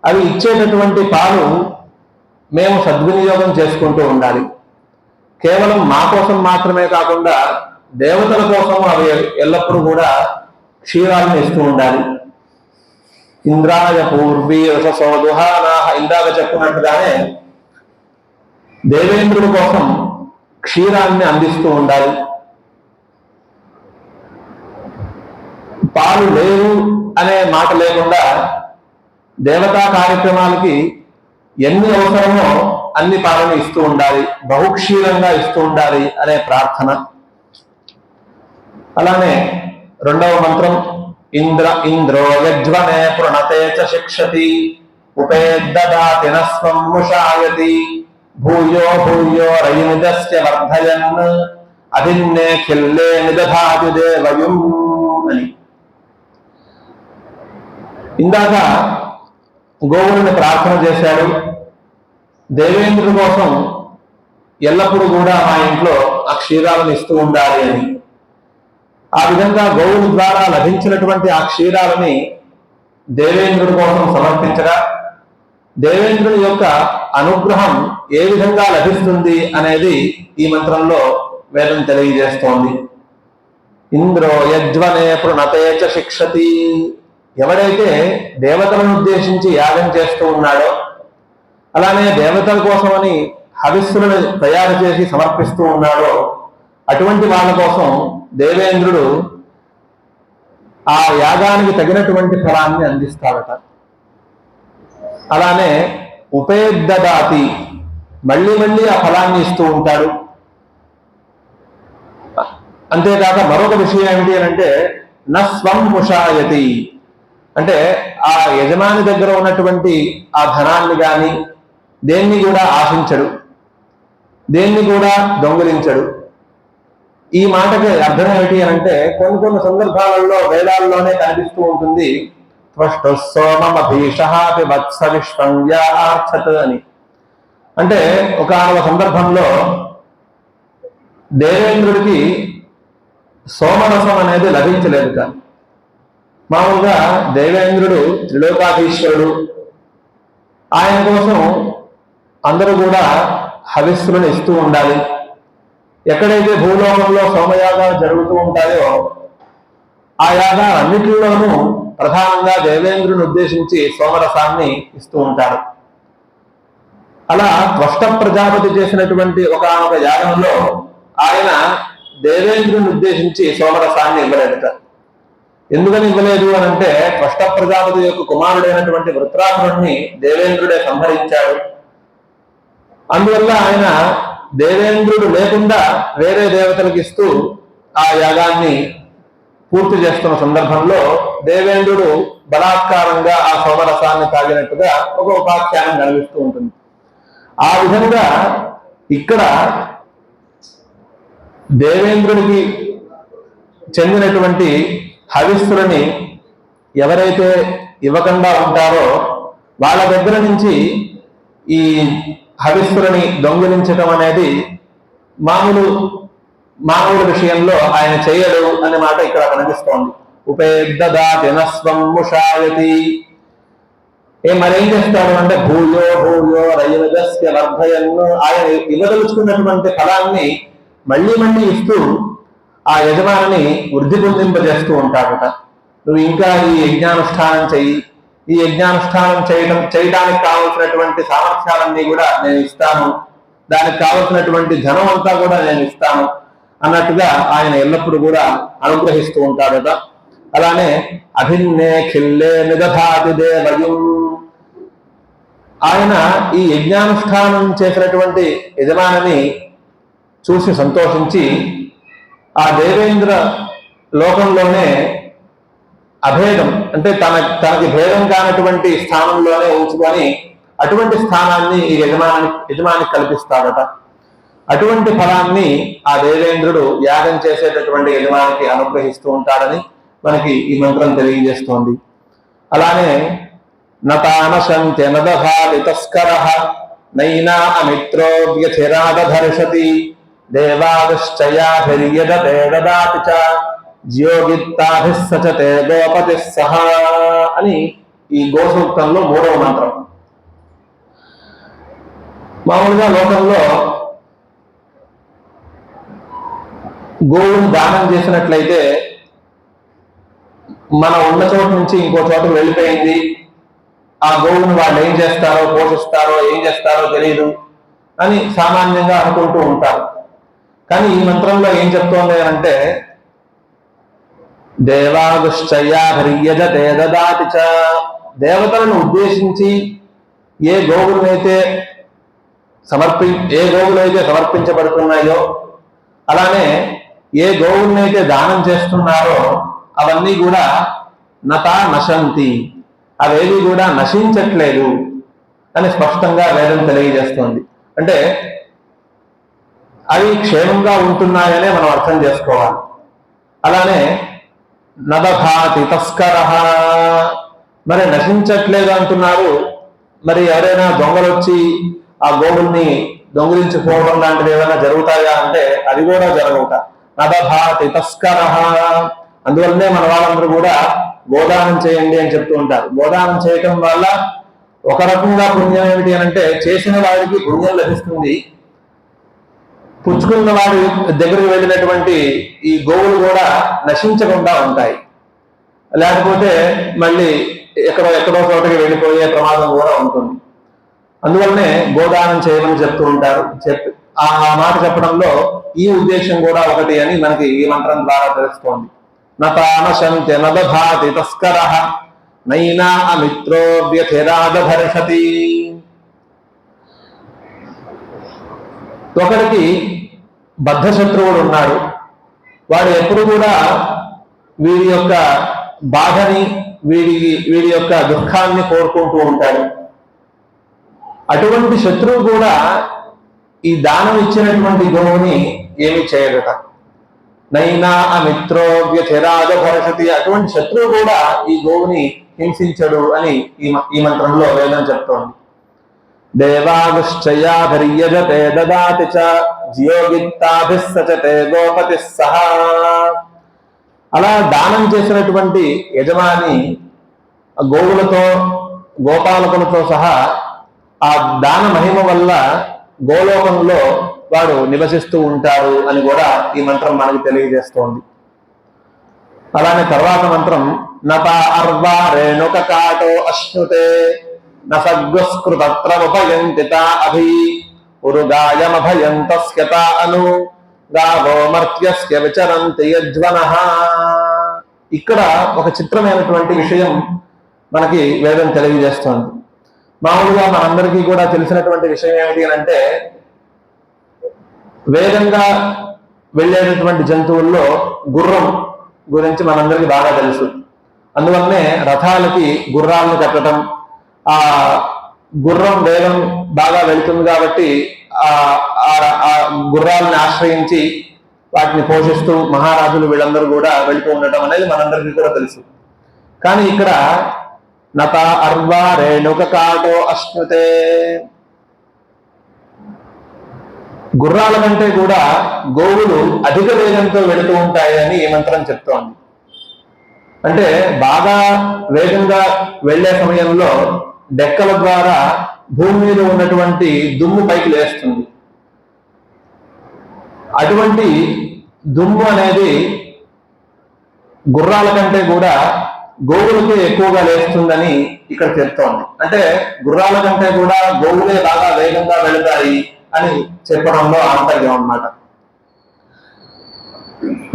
అవి ఇచ్చేటటువంటి పాలు మేము సద్వినియోగం చేసుకుంటూ ఉండాలి. కేవలం మా కోసం మాత్రమే కాకుండా దేవతల కోసం అవి ఎల్లప్పుడూ కూడా క్షీరాలను ఇస్తూ ఉండాలి. ఇంద్రాయ పూర్వీ రససోదుహానాః ఇందాక చెప్పినట్టుగానే దేవేంద్రుడి కోసం క్షీరాన్ని అందిస్తూ ఉండాలి. పాలు లేవు అనే మాట లేకుండా దేవతా కార్యక్రమాలకి ఎన్ని అవసరమో అన్ని పాలను ఇస్తూ ఉండాలి, బహుక్షీరంగా ఇస్తూ ఉండాలి అనే ప్రార్థన. అలానే రెండవ మంత్రం ఇంద్రో యజ్వనే ప్రణతే చ శిక్షతి ఉపేద్దదాతి నస్వం ముషాయతి భూయో భూయో రయునిదస్య వర్ధయన్ అధిన్నే ఖిల్లే నిదధాతి దేవయుం అని. ఇందాక గోవులను ప్రార్థన చేశాడు, దేవేంద్రుడి కోసం ఎల్లప్పుడూ కూడా మా ఇంట్లో ఆ క్షీరాలను ఇస్తూ ఉండాలి అని. ఆ విధంగా గోవుల ద్వారా లభించినటువంటి ఆ క్షీరాలని దేవేంద్రుడి కోసం సమర్పించగా దేవేంద్రుడి యొక్క అనుగ్రహం ఏ విధంగా లభిస్తుంది అనేది ఈ మంత్రంలో వేదం తెలియజేస్తోంది. ఇంద్రో యజ్వనే ప్రణతే చ శిక్షతి ఎవరైతే దేవతలను ఉద్దేశించి యాగం చేస్తూ ఉన్నాడో, అలానే దేవతల కోసమని హవిస్సులను తయారు చేసి సమర్పిస్తూ ఉన్నాడో అటువంటి వాళ్ళ కోసం దేవేంద్రుడు ఆ యాగానికి తగినటువంటి ఫలాన్ని అందిస్తాడట. అలానే ఉపేద్దదాతి మళ్ళీ మళ్ళీ ఆ ఫలాన్ని ఇస్తూ ఉంటాడు. అంతేకాక మరొక విషయం ఏమిటి అంటే నస్వం ముషాయతి అంటే ఆ యజమాని దగ్గర ఉన్నటువంటి ఆ ధనాన్ని కానీ దేన్ని కూడా ఆశించడు, దేన్ని కూడా దొంగిలించడు. ఈ మాటకి అర్థం ఏమిటి అంటే కొన్ని కొన్ని సందర్భాలలో వేదాల్లోనే కనిపిస్తూ ఉంటుంది సోమమభీషహాపి వత్స విశ్వంయార్చత్ అని. అంటే ఒకానొక సందర్భంలో దేవేంద్రుడికి సోమరసం అనేది లభించలేదు. కానీ మామూలుగా దేవేంద్రుడు త్రిలోకాధీశ్వరుడు, ఆయన కోసం అందరూ కూడా హవిస్సులను ఇస్తూ ఉండాలి. ఎక్కడైతే భూలోకంలో సోమయాగాలు జరుగుతూ ఉంటాయో ఆ యాగాలన్నిటిలోనూ ప్రధానంగా దేవేంద్రుని ఉద్దేశించి సోమరసాన్ని ఇస్తూ ఉంటారు. అలా త్వష్ట ప్రజాపతి చేసినటువంటి ఒక యాగంలో ఆయన దేవేంద్రుని ఉద్దేశించి సోమరసాన్ని ఇవ్వలేదట. ఎందుకని ఇవ్వలేదు అని అంటే త్వష్ట ప్రజాపతి యొక్క కుమారుడైనటువంటి వృత్రాసురుణ్ణి దేవేంద్రుడే సంహరించాడు. అందువల్ల ఆయన దేవేంద్రుడు లేకుండా వేరే దేవతలకు ఇస్తూ ఆ యాగాన్ని పూర్తి చేస్తున్న సందర్భంలో దేవేంద్రుడు బలాత్కారంగా ఆ సోమరసాన్ని తాగినట్టుగా ఒక ఉపాఖ్యానం కనిపిస్తూ ఉంటుంది. ఆ విధంగా ఇక్కడ దేవేంద్రుడికి చెందినటువంటి హవిస్సులని ఎవరైతే ఇవ్వకుండా ఉంటారో వాళ్ళ దగ్గర నుంచి ఈ హవిస్సులని దొంగిలించటం అనేది మానవుల విషయంలో ఆయన చేయడు అనే మాట ఇక్కడ కనిపిస్తోంది. ఉపేద్దాతినస్వం ముషాయతి. మరేం చేస్తాడు అంటే భూయో భూయో రయజస్య వర్ధయన్ను, ఆయన ఇవ్వదలుచుకున్నటువంటి ఫలాన్ని మళ్ళీ మళ్ళీ ఇస్తూ ఆ యజమానిని వృద్ధి పొందింపజేస్తూ ఉంటాడట. నువ్వు ఇంకా ఈ యజ్ఞానుష్ఠానం చెయ్యి, ఈ యజ్ఞానుష్ఠానం చేయడానికి కావలసినటువంటి సామర్థ్యాలన్నీ కూడా నేను ఇస్తాను, దానికి కావలసినటువంటి ధనం అంతా కూడా నేను ఇస్తాను అన్నట్టుగా ఆయన ఎల్లప్పుడూ కూడా అనుగ్రహిస్తూ ఉంటాడట. అలానే అభిన్నే ఖిల్లే నిదధాతి దేవయం, ఆయన ఈ యజ్ఞానుష్ఠానం చేసినటువంటి యజమానిని చూసి సంతోషించి ఆ దేవేంద్ర లోకంలోనే అభేదం అంటే తనకి భేదం కానటువంటి స్థానంలోనే ఉంచుకొని అటువంటి స్థానాన్ని ఈ యజమానికి కల్పిస్తాడట. అటువంటి ఫలాన్ని ఆ దేవేంద్రుడు యాగం చేసేటటువంటి యజమానికి అనుగ్రహిస్తూ ఉంటాడని మనకి ఈ మంత్రం తెలియజేస్తోంది. అలానే నతానశంత్య నదధాతి తస్కరః నైనా అమిత్రో వ్యథిరాదధర్షతి దేవాదశ్చయాభిర్యదతే దదాతి చ జ్యోగిత్తాభిస్సచతే గోపతిః సహ అని ఈ గోసూక్తంలో 3వ మంత్రం. మామూలుగా లోకంలో గోవును దానం చేసినట్లయితే మనం ఉన్న చోటు నుంచి ఇంకో చోటుకు వెళ్ళిపోయింది, ఆ గోవును వాళ్ళు ఏం చేస్తారో పోషిస్తారో ఏం చేస్తారో తెలియదు అని సామాన్యంగా అనుకుంటూ ఉంటారు. కానీ ఈ మంత్రంలో ఏం చెప్తోంది అంటే దేవాదుశ్చయాభిర్యజతే దదాతి చ, దేవతలను ఉద్దేశించి ఏ గోవులైతే సమర్పించబడుతున్నాయో అలానే ఏ గోవులనైతే దానం చేస్తున్నారో అవన్నీ కూడా నశంతి, అవేవి కూడా నశించట్లేదు అని స్పష్టంగా వేదం తెలియజేస్తోంది. అంటే అవి క్షేమంగా ఉంటున్నాయనే మనం అర్థం చేసుకోవాలి. అలానే నదధాతి తస్కరః, మరి నశించట్లేదు అంటున్నారు, మరి ఎవరైనా దొంగలు వచ్చి ఆ గోవుల్ని దొంగిలించిపోవడం లాంటివి ఏమైనా జరుగుతాయా అంటే అది కూడా జరగవుట. నదధాతి తస్కరః, అందువల్లనే మన వాళ్ళందరూ కూడా గోదానం చేయండి అని చెప్తూ ఉంటారు. గోదానం చేయటం వల్ల ఒక రకంగా పుణ్యం ఏమిటి అని అంటే చేసిన వాడికి పుణ్యం లభిస్తుంది, పుచ్చుకున్న వాడి దగ్గరికి వెళ్ళినటువంటి ఈ గోవులు కూడా నశించకుండా ఉంటాయి, లేకపోతే మళ్ళీ ఎక్కడో చోటకి వెళ్ళిపోయే ప్రమాదం కూడా ఉంటుంది. అందువల్లనే గోదానం చేయమని చెప్తూ ఉంటారు. ఆ మాట చెప్పడంలో ఈ ఉద్దేశం కూడా ఒకటి అని మనకి ఈ మంత్రం ద్వారా తెలుస్తోంది. నతానశంత్య నదధాతి తస్కరః నైనా అమిత్రో వ్యథిరాదధర్షతి. ఒకరికి బద్ధశత్రువుడు ఉన్నాడు, వాడు ఎప్పుడు కూడా వీరి యొక్క బాధని వీడి యొక్క దుఃఖాన్ని కోరుకుంటూ ఉంటాడు. అటువంటి శత్రువు కూడా ఈ దానం ఇచ్చినటువంటి గోవుని ఏమి చేయగట. నైనా అమిత్రో వ్యతిరాజ భరషతి, అటువంటి శత్రువు కూడా ఈ గోవుని హింసించడు అని ఈ మంత్రంలో వేదం చెప్తోంది. దేవాగుశ్చయాభిర్యజతే దదాతి చ జియోగిత్తాభిస్సచతే గోపతి సహా. అలా దానం చేసినటువంటి యజమాని గోవులతో గోపాలకులతో సహా ఆ దాన మహిమ వల్ల గోలోకంలో వాడు నివసిస్తూ ఉంటారు అని కూడా ఈ మంత్రం మనకి తెలియజేస్తోంది. అలానే తర్వాత మంత్రం నత అర్వా రేణుక కాటో అశ్నుతే నసగ్స్కృతత్రముపయంతిత అభి ఉరుగాయమభయంతస్యత అను గావో మర్త్యస్య విచరంతి యజ్వనః. ఇక్కడ ఒక చిత్రమైనటువంటి విషయం మనకి వేదం తెలియజేస్తోంది. మామూలుగా మనందరికీ కూడా తెలిసినటువంటి విషయం ఏమిటి అంటే, వేగంగా వెళ్ళేటటువంటి జంతువుల్లో గుర్రం గురించి మనందరికీ బాగా తెలుసు. అందువల్లనే రథాలకి గుర్రాలను కట్టడం, ఆ గుర్రం వేగం బాగా వెళుతుంది కాబట్టి ఆ గుర్రాలను ఆశ్రయించి వాటిని పోషిస్తూ మహారాజులు వీళ్ళందరూ కూడా వెళుతూ ఉండటం అనేది మనందరికీ కూడా తెలుసు. కానీ ఇక్కడ నత అర్వా రేణుక కాటో అశ్నుతే, గుర్రాల కంటే కూడా గోవులు అధిక వేగంతో వెళుతూ ఉంటాయి అని ఈ మంత్రం చెప్తోంది. అంటే బాగా వేగంగా వెళ్లే సమయంలో డెక్కల ద్వారా భూమి మీద ఉన్నటువంటి దుమ్ము పైకి లేస్తుంది. అటువంటి దుమ్ము అనేది గుర్రాల కంటే కూడా గోవులకే ఎక్కువగా లేస్తుందని ఇక్కడ చెప్తోంది. అంటే గుర్రాల కంటే కూడా గోవులే బాగా వేగంగా వెళతాయి అని చెప్పడంలో ఆంతర్యం అన్నమాట.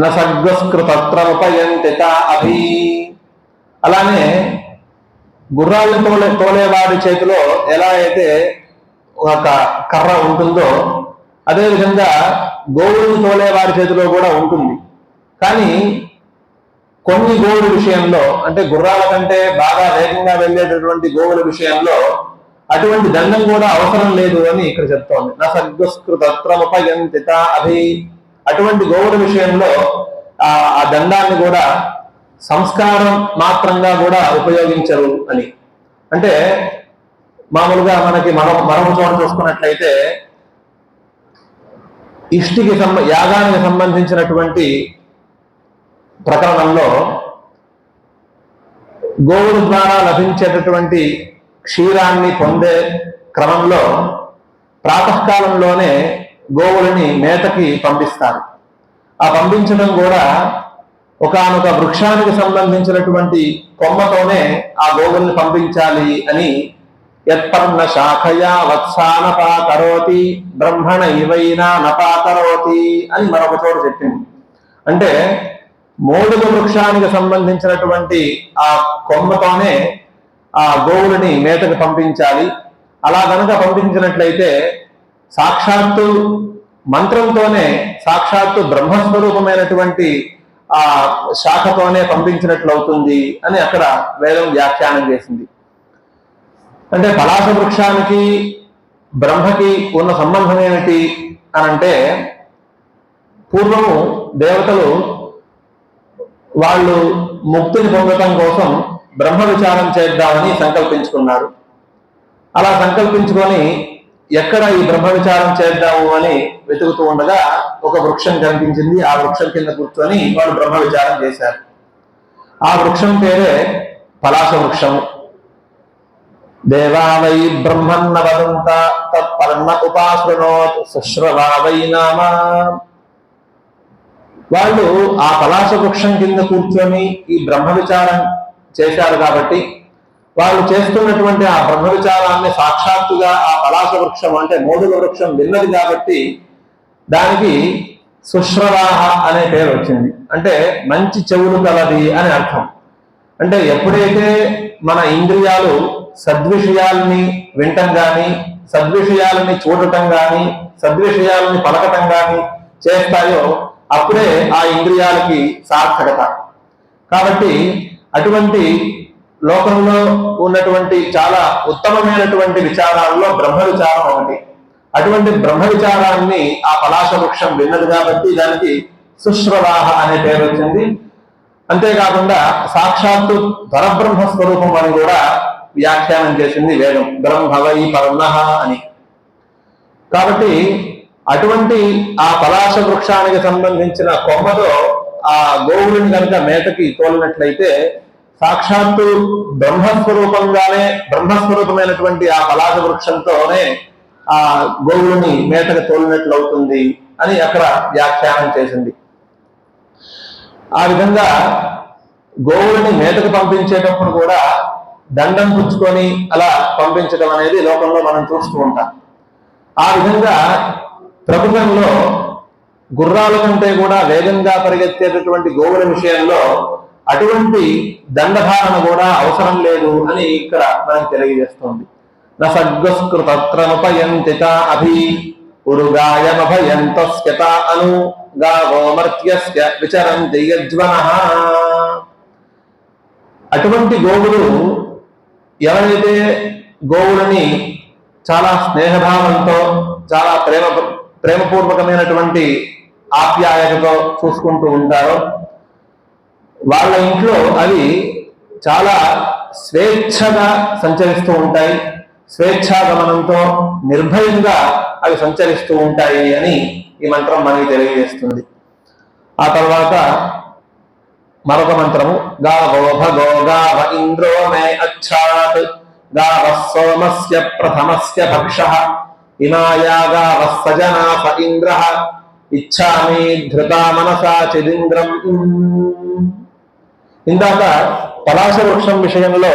నసగ్స్కృతత్రముపయంతిత అభి. అలానే గుర్రాలను తోలేవాడి చేతిలో ఎలా అయితే ఒక కర్ర ఉంటుందో అదేవిధంగా గోవులను తోలేవాడి చేతిలో కూడా ఉంటుంది. కానీ కొన్ని గోవుల విషయంలో, అంటే గుర్రాల కంటే బాగా వేగంగా వెళ్ళేటటువంటి గోవుల విషయంలో అటువంటి దండం కూడా అవసరం లేదు అని ఇక్కడ చెప్తోంది. నసగ్స్కృతత్రముపయంతిత అభి. అటువంటి గోవుల విషయంలో ఆ దండాన్ని కూడా సంస్కారం మాత్రంగా కూడా ఉపయోగించరు అని. అంటే మామూలుగా మరొక చోట చూసుకున్నట్లయితే ఇష్టికి యాగానికి సంబంధించినటువంటి ప్రకరణంలో గోవుల ద్వారా లభించేటటువంటి క్షీరాన్ని పొందే క్రమంలో ప్రాతకాలంలోనే గోవులని మేతకి పంపిస్తారు. ఆ పంపించడం కూడా ఒకానొక వృక్షానికి సంబంధించినటువంటి కొమ్మతోనే ఆ గోవుల్ని పంపించాలి అని యత్పర్ణ శాఖయా వత్సానపాకరోతి బ్రహ్మణ ఇవైనా నపాకరోతి అని మరొక చోట చెప్పింది. అంటే మోడుగ వృక్షానికి సంబంధించినటువంటి ఆ కొమ్మతోనే ఆ గోవులని మేతకు పంపించాలి. అలా కనుక పంపించినట్లయితే సాక్షాత్తు మంత్రంతోనే సాక్షాత్తు బ్రహ్మస్వరూపమైనటువంటి ఆ శాఖతోనే పంపించినట్లు అవుతుంది అని అక్కడ వేదం వ్యాఖ్యానం చేసింది. అంటే పలాస వృక్షానికి బ్రహ్మకి ఉన్న సంబంధం ఏమిటి అనంటే, పూర్వము దేవతలు వాళ్ళు ముక్తిని పొందటం కోసం బ్రహ్మ విచారం చేద్దామని సంకల్పించుకున్నారు. అలా సంకల్పించుకొని ఎక్కడ ఈ బ్రహ్మ విచారం చేద్దాము అని వెతుకుతూ ఉండగా ఒక వృక్షం కనిపించింది. ఆ వృక్షం కింద కూర్చొని వాళ్ళు బ్రహ్మ విచారం చేశారు. ఆ వృక్షం పేరే పలాస వృక్షము. దేవా వై బ్రహ్మన్న వదంత తత్పర్ణ ఉపాశ్రణోత్ సుశ్రవా వై నామ. వాళ్ళు ఆ పలాస వృక్షం కింద కూర్చొని ఈ బ్రహ్మ విచారం చేశారు కాబట్టి వాళ్ళు చేస్తున్నటువంటి ఆ బ్రహ్మ విచారాన్ని సాక్షాత్తుగా ఆ పలాస వృక్షం అంటే మోదుగ వృక్షం విన్నది కాబట్టి దానికి సుశ్రవాహ అనే పేరు వచ్చింది. అంటే మంచి చెవులు కలది అని అర్థం. అంటే ఎప్పుడైతే మన ఇంద్రియాలు సద్విషయాలని వినటం కానీ సద్విషయాలని చూడటం కానీ సద్విషయాలని పలకటం కానీ చేస్తాయో అప్పుడే ఆ ఇంద్రియాలకి సార్థకత. కాబట్టి అటువంటి లోకంలో ఉన్నటువంటి చాలా ఉత్తమమైనటువంటి విచారాల్లో బ్రహ్మ విచారం ఒకటి. అటువంటి బ్రహ్మ విచారాన్ని ఆ పలాశ వృక్షం విన్నది కాబట్టి దానికి సుశ్రవాహ అనే పేరు వచ్చింది. అంతేకాకుండా సాక్షాత్తు పరబ్రహ్మ స్వరూపం అని కూడా వ్యాఖ్యానం చేసింది వేదం, బ్రహ్మవై పర్ణః అని. కాబట్టి అటువంటి ఆ పలాశ వృక్షానికి సంబంధించిన కొమ్మతో ఆ గోవుని కనుక మేతకి తోలినట్లయితే సాక్షాత్తు బ్రహ్మస్వరూపమైనటువంటి ఆ పలాశ వృక్షంతోనే ఆ గోవుని మేతకి తోలినట్లు అవుతుంది అని అక్కడ వ్యాఖ్యానం చేసింది. ఆ విధంగా గోవులని మేతకు పంపించేటప్పుడు కూడా దండం పుచ్చుకొని అలా పంపించడం అనేది లోకంలో మనం చూస్తూ ఉంటాం. ఆ విధంగా ప్రపంచంలో గుర్రాల కంటే కూడా వేగంగా పరిగెత్తేటటువంటి గోవుల విషయంలో అటువంటి దండధారణ కూడా అవసరం లేదు అని ఇక్కడ మనకు తెలియజేస్తోంది. నసగ్స్కృతత్రనుపయంతిత అభి ఉరుగాయమభయంతస్యత అను గావోమర్త్యస్య విచరంతి యజ్వనః. అటువంటి గోవులు ఎవరైతే గోవులని చాలా స్నేహభావంతో చాలా ప్రేమపూర్వకమైనటువంటి ఆప్యాయతతో చూసుకుంటూ ఉంటారో వాళ్ళ ఇంట్లో అవి చాలా స్వేచ్ఛగా సంచరిస్తూ ఉంటాయి, స్వేచ్ఛాగమనంతో నిర్భయంగా అవి సంచరిస్తూ ఉంటాయి అని ఈ మంత్రం మనకి తెలియజేస్తుంది. ఆ తర్వాత మరొక మంత్రము గావో భగో గావ ఇంద్రో మే అచ్ఛాత్ గావః సోమస్య ప్రథమస్య భక్షః ఇమాయా గావః సజనాఫ ఇంద్రః ఇచ్ఛామి ధృతా మనసా చిదింద్రం. ఇందాక పలాశ వృక్షం విషయంలో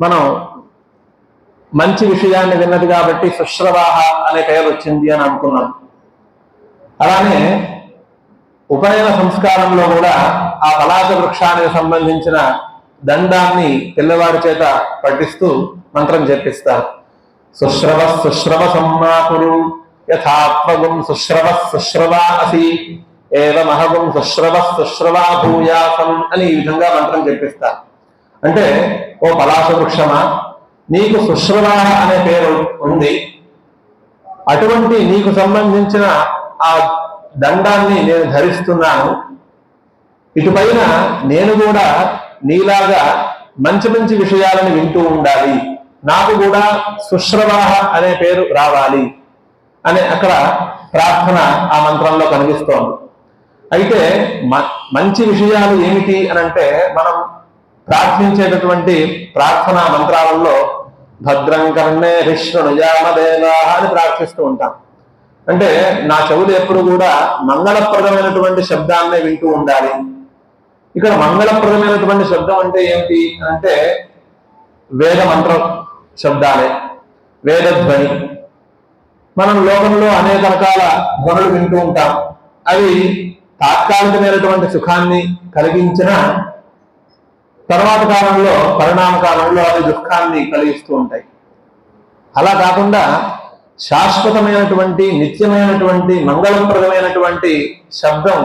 మనం మంచి విషయాన్ని విన్నది కాబట్టి సుశ్రవాహ అనే పేరు వచ్చింది అని అనుకున్నాం. అలానే ఉపనయన సంస్కారంలో కూడా ఆ పలాశ వృక్షానికి సంబంధించిన దండాన్ని పిల్లవాడి చేత పఠిస్తూ మంత్రం చెప్పిస్తారు. సుశ్రవ సుశ్రవ సమ్మాకురు యథాత్మగుం సుశ్రవ సుశ్రవా అసి ఏవమహగుం సుశ్రవ సుశ్రవా భూయాసం అని ఈ విధంగా మంత్రం చెప్పిస్తారు. అంటే ఓ పలాశ వృక్షమా, నీకు సుశ్రవా అనే పేరు ఉంది, అటువంటి నీకు సంబంధించిన ఆ దండాన్ని నేను ధరిస్తున్నాను. ఇటుపైన నేను కూడా నీలాగా మంచి మంచి విషయాలను వింటూ ఉండాలి, నాకు కూడా సుశ్రవాహ అనే పేరు రావాలి అని అక్కడ ప్రార్థన ఆ మంత్రంలో కనిపిస్తోంది. అయితే మంచి విషయాలు ఏమిటి అని అంటే మనం ప్రార్థించేటటువంటి ప్రార్థనా మంత్రాలలో భద్రం కర్ణే శృణుయామదేవాః అని ప్రార్థిస్తూ ఉంటాం. అంటే నా చెవులు ఎప్పుడు కూడా మంగళప్రదమైనటువంటి శబ్దాన్నే వింటూ ఉండాలి. ఇక్కడ మంగళప్రదమైనటువంటి శబ్దం అంటే ఏమిటి అంటే వేద మంత్ర శబ్దాలే, వేదధ్వని. మనం లోకంలో అనేక రకాల ధ్వనులు వింటూ ఉంటాం. అవి తాత్కాలికమైనటువంటి సుఖాన్ని కలిగించిన తర్వాత కాలంలో పరిణామ కాలంలో అవి దుఃఖాన్ని కలిగిస్తూ ఉంటాయి. అలా కాకుండా శాశ్వతమైనటువంటి నిత్యమైనటువంటి మంగళప్రదమైనటువంటి శబ్దం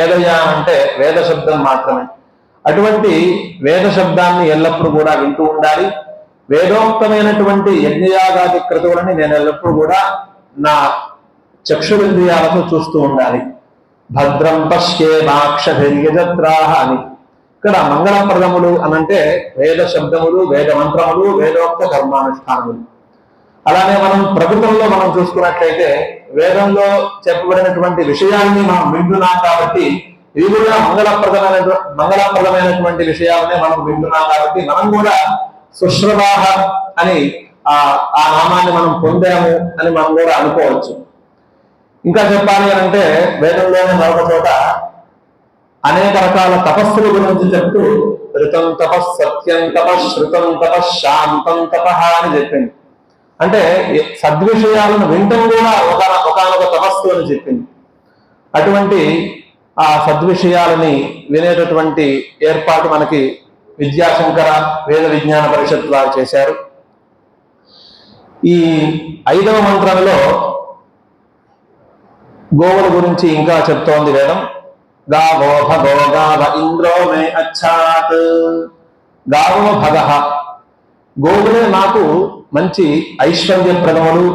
ఏదయ్యా అంటే వేద శబ్దం మాత్రమే. అటువంటి వేద శబ్దాన్ని ఎల్లప్పుడూ కూడా వింటూ ఉండాలి. వేదోక్తమైనటువంటి యజ్ఞయాగాది క్రతువులని నేను ఎల్లప్పుడూ కూడా నా చక్షురింద్రియాలతో చూస్తూ ఉండాలి. భద్రం పశ్యేమాక్షభిర్యజత్రాః అని. ఇక్కడ మంగళప్రదములు అనంటే వేద శబ్దములు, వేద మంత్రములు, వేదోక్త కర్మానుష్ఠానములు. అలానే మనం ప్రకృతంలో మనం చూసుకున్నట్లయితే వేదంలో చెప్పబడినటువంటి విషయాన్ని మనం వింటున్నాం కాబట్టి ఇవి కూడా మంగళప్రదమైనటువంటి విషయాలనే మనం వింటున్నాం కాబట్టి మనం కూడా సుశ్రవాహ అని ఆ నామాన్ని మనం పొందాము అని మనం కూడా అనుకోవచ్చు. ఇంకా చెప్పాలి అంటే వేదంలోనే మరొక చోట అనేక రకాల తపస్సుల గురించి చెప్తూ ఋతం తపస్, సత్యం తపస్, శృతం తపస్, శాంతం తపః అని చెప్పింది. అంటే సద్విషయాలను వింటం కూడా ఒకనొక తపస్సు అని చెప్పింది. అటువంటి ఆ సద్విషయాలని వినేటటువంటి ఏర్పాటు మనకి విద్యాశంకర వేద విజ్ఞాన పరిషత్ వారు చేశారు. ఈ 5వ మంత్రంలో గోవుల గురించి ఇంకా చెప్తోంది వేదం. గావో భగో గావ ఇంద్రో మే అచ్ఛాత్ గావో భగః, గోవులే మాకు మంచి ఐశ్వర్యప్రదములు,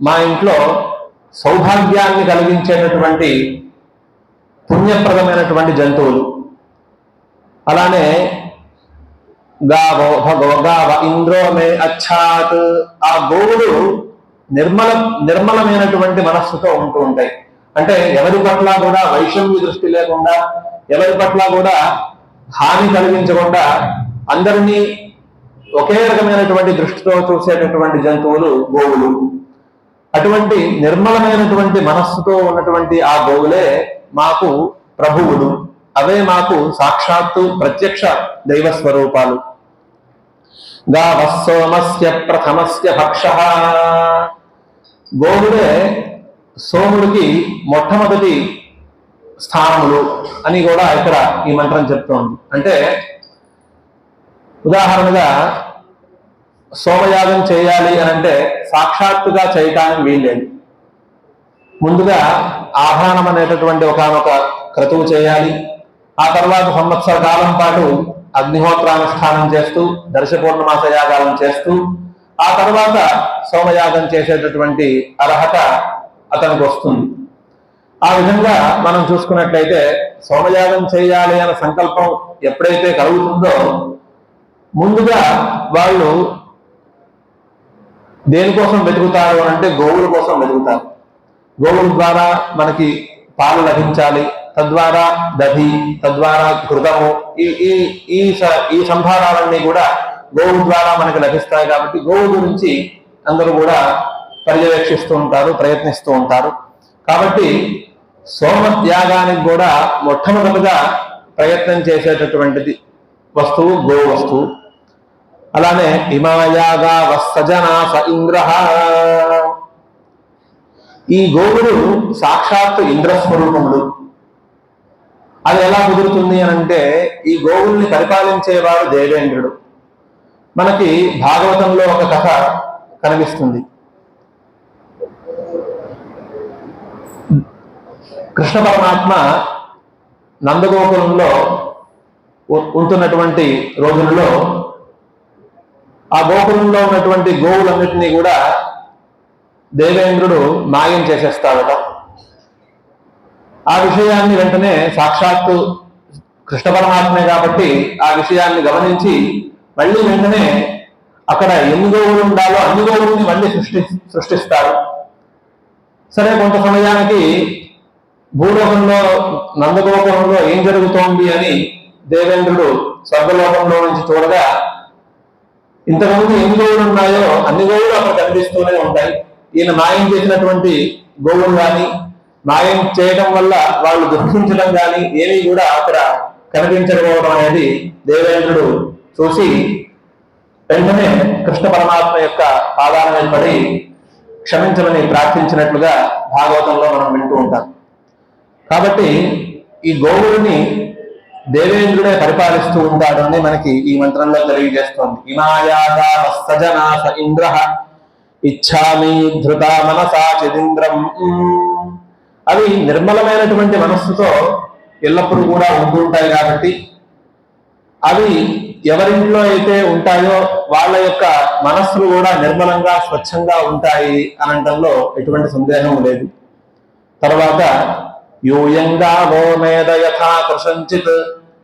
మా ఇంట్లో సౌభాగ్యాన్ని కలిగించేటటువంటి పుణ్యప్రదమైనటువంటి జంతువులు. అలానే గావో గావ ఇంద్రో మే అచ్చాత్, ఆ గోవులు నిర్మలమైనటువంటి మనస్సుతో ఉంటూ ఉంటాయి. అంటే ఎవరి పట్ల కూడా వైషమ్య దృష్టి లేకుండా, ఎవరి పట్ల కూడా హాని కలిగించకుండా అందరినీ ఒకే రకమైనటువంటి దృష్టితో చూసేటటువంటి జంతువులు గోవులు. అటువంటి నిర్మలమైనటువంటి మనస్సుతో ఉన్నటువంటి ఆ గోవులే మాకు ప్రభువులు, అవే మాకు సాక్షాత్తు ప్రత్యక్ష దైవ స్వరూపాలు. గావః సోమస్య ప్రథమస్య భక్షః, గోవులే సోముడికి మొట్టమొదటి స్థానములు అని కూడా ఇక్కడ ఈ మంత్రం చెప్తోంది. అంటే ఉదాహరణగా సోమయాగం చేయాలి అని అంటే సాక్షాత్తుగా చేయటానికి వీల్లేదు. ముందుగా ఆహ్వానం అనేటటువంటి ఒకనొక క్రతువు చేయాలి. ఆ తర్వాత సంవత్సర కాలం పాటు అగ్నిహోత్రానుష్ఠానం చేస్తూ దర్శ పూర్ణమాస యాగాలను చేస్తూ ఆ తర్వాత సోమయాగం చేసేటటువంటి అర్హత అతనికి వస్తుంది. ఆ విధంగా మనం చూసుకున్నట్లయితే సోమయాగం చేయాలి అనే సంకల్పం ఎప్పుడైతే కలుగుతుందో ముందుగా వాళ్ళు దేనికోసం వెతుకుతారు అంటే గోవుల కోసం వెతుకుతారు. గోవుల ద్వారా మనకి పాలు లభించాలి, తద్వారా దధి, తద్వారా ఘృతము, ఈ సంభారాలన్నీ కూడా గోవు ద్వారా మనకి లభిస్తాయి. కాబట్టి గోవు గురించి అందరూ కూడా పర్యవేక్షిస్తూ ఉంటారు, ప్రయత్నిస్తూ ఉంటారు. కాబట్టి సోమత్యాగానికి కూడా మొట్టమొదటిగా ప్రయత్నం చేసేటటువంటిది వస్తువు గో వస్తువు. అలానే హిమాయాగా వస్సజనాస ఇంద్రః, ఈ గోవులు సాక్షాత్తు ఇంద్రస్వరూపములు. అది ఎలా కుదురుతుంది అని అంటే ఈ గోవుల్ని పరిపాలించేవాడు దేవేంద్రుడు. మనకి భాగవతంలో ఒక కథ కనిపిస్తుంది. కృష్ణ పరమాత్మ నందగోకులంలో ఉంటున్నటువంటి రోజులలో ఆ గోకులంలో ఉన్నటువంటి గోవులన్నింటినీ కూడా దేవేంద్రుడు మాయం చేసేస్తాడట. ఆ విషయాన్ని వెంటనే సాక్షాత్తు కృష్ణ పరమాత్మే కాబట్టి ఆ విషయాన్ని గమనించి మళ్ళీ వెంటనే అక్కడ ఎన్ని గోవులు ఉండాలో అన్ని గోవుల్ని మళ్ళీ సృష్టిస్తాడు. సరే, కొంత సమయానికి భూలోకంలో నందగోకులంలో ఏం జరుగుతోంది అని దేవేంద్రుడు స్వర్గలోకంలో నుంచి చూడగా ఇంతకుముందు ఎన్ని గోవులు ఉన్నాయో అన్ని గోవులు అక్కడ కనిపిస్తూనే ఉంటాయి. ఈయన మాయం చేసినటువంటి గోవులు కానీ మాయం చేయడం వల్ల వాళ్ళు దుఃఖించడం కానీ ఏమీ కూడా అక్కడ కనిపించకపోవడం అనేది దేవేంద్రుడు చూసి వెంటనే కృష్ణ పరమాత్మ యొక్క పాదాల మీద పడి క్షమించమని ప్రార్థించినట్లుగా భాగవతంలో మనం వింటూ ఉంటాం. కాబట్టి ఈ గోవుల్ని దేవేంద్రుడే పరిపాలిస్తూ ఉంటాడు అని మనకి ఈ మంత్రంలో తెలియజేస్తోంది. హిమాయాగా వస్సజనాస ఇంద్రః ఇచ్ఛామి ధృతా మనసా చిదింద్రం. అవి నిర్మలమైనటువంటి మనస్సుతో ఎల్లప్పుడూ కూడా ఉంటుంటాయి. కాబట్టి అవి ఎవరింట్లో అయితే ఉంటాయో వాళ్ళ యొక్క మనస్సులు కూడా నిర్మలంగా స్వచ్ఛంగా ఉంటాయి అనడంలో ఎటువంటి సందేహం లేదు. తర్వాత యూయంగా వో మేద యథా కృషంచిత్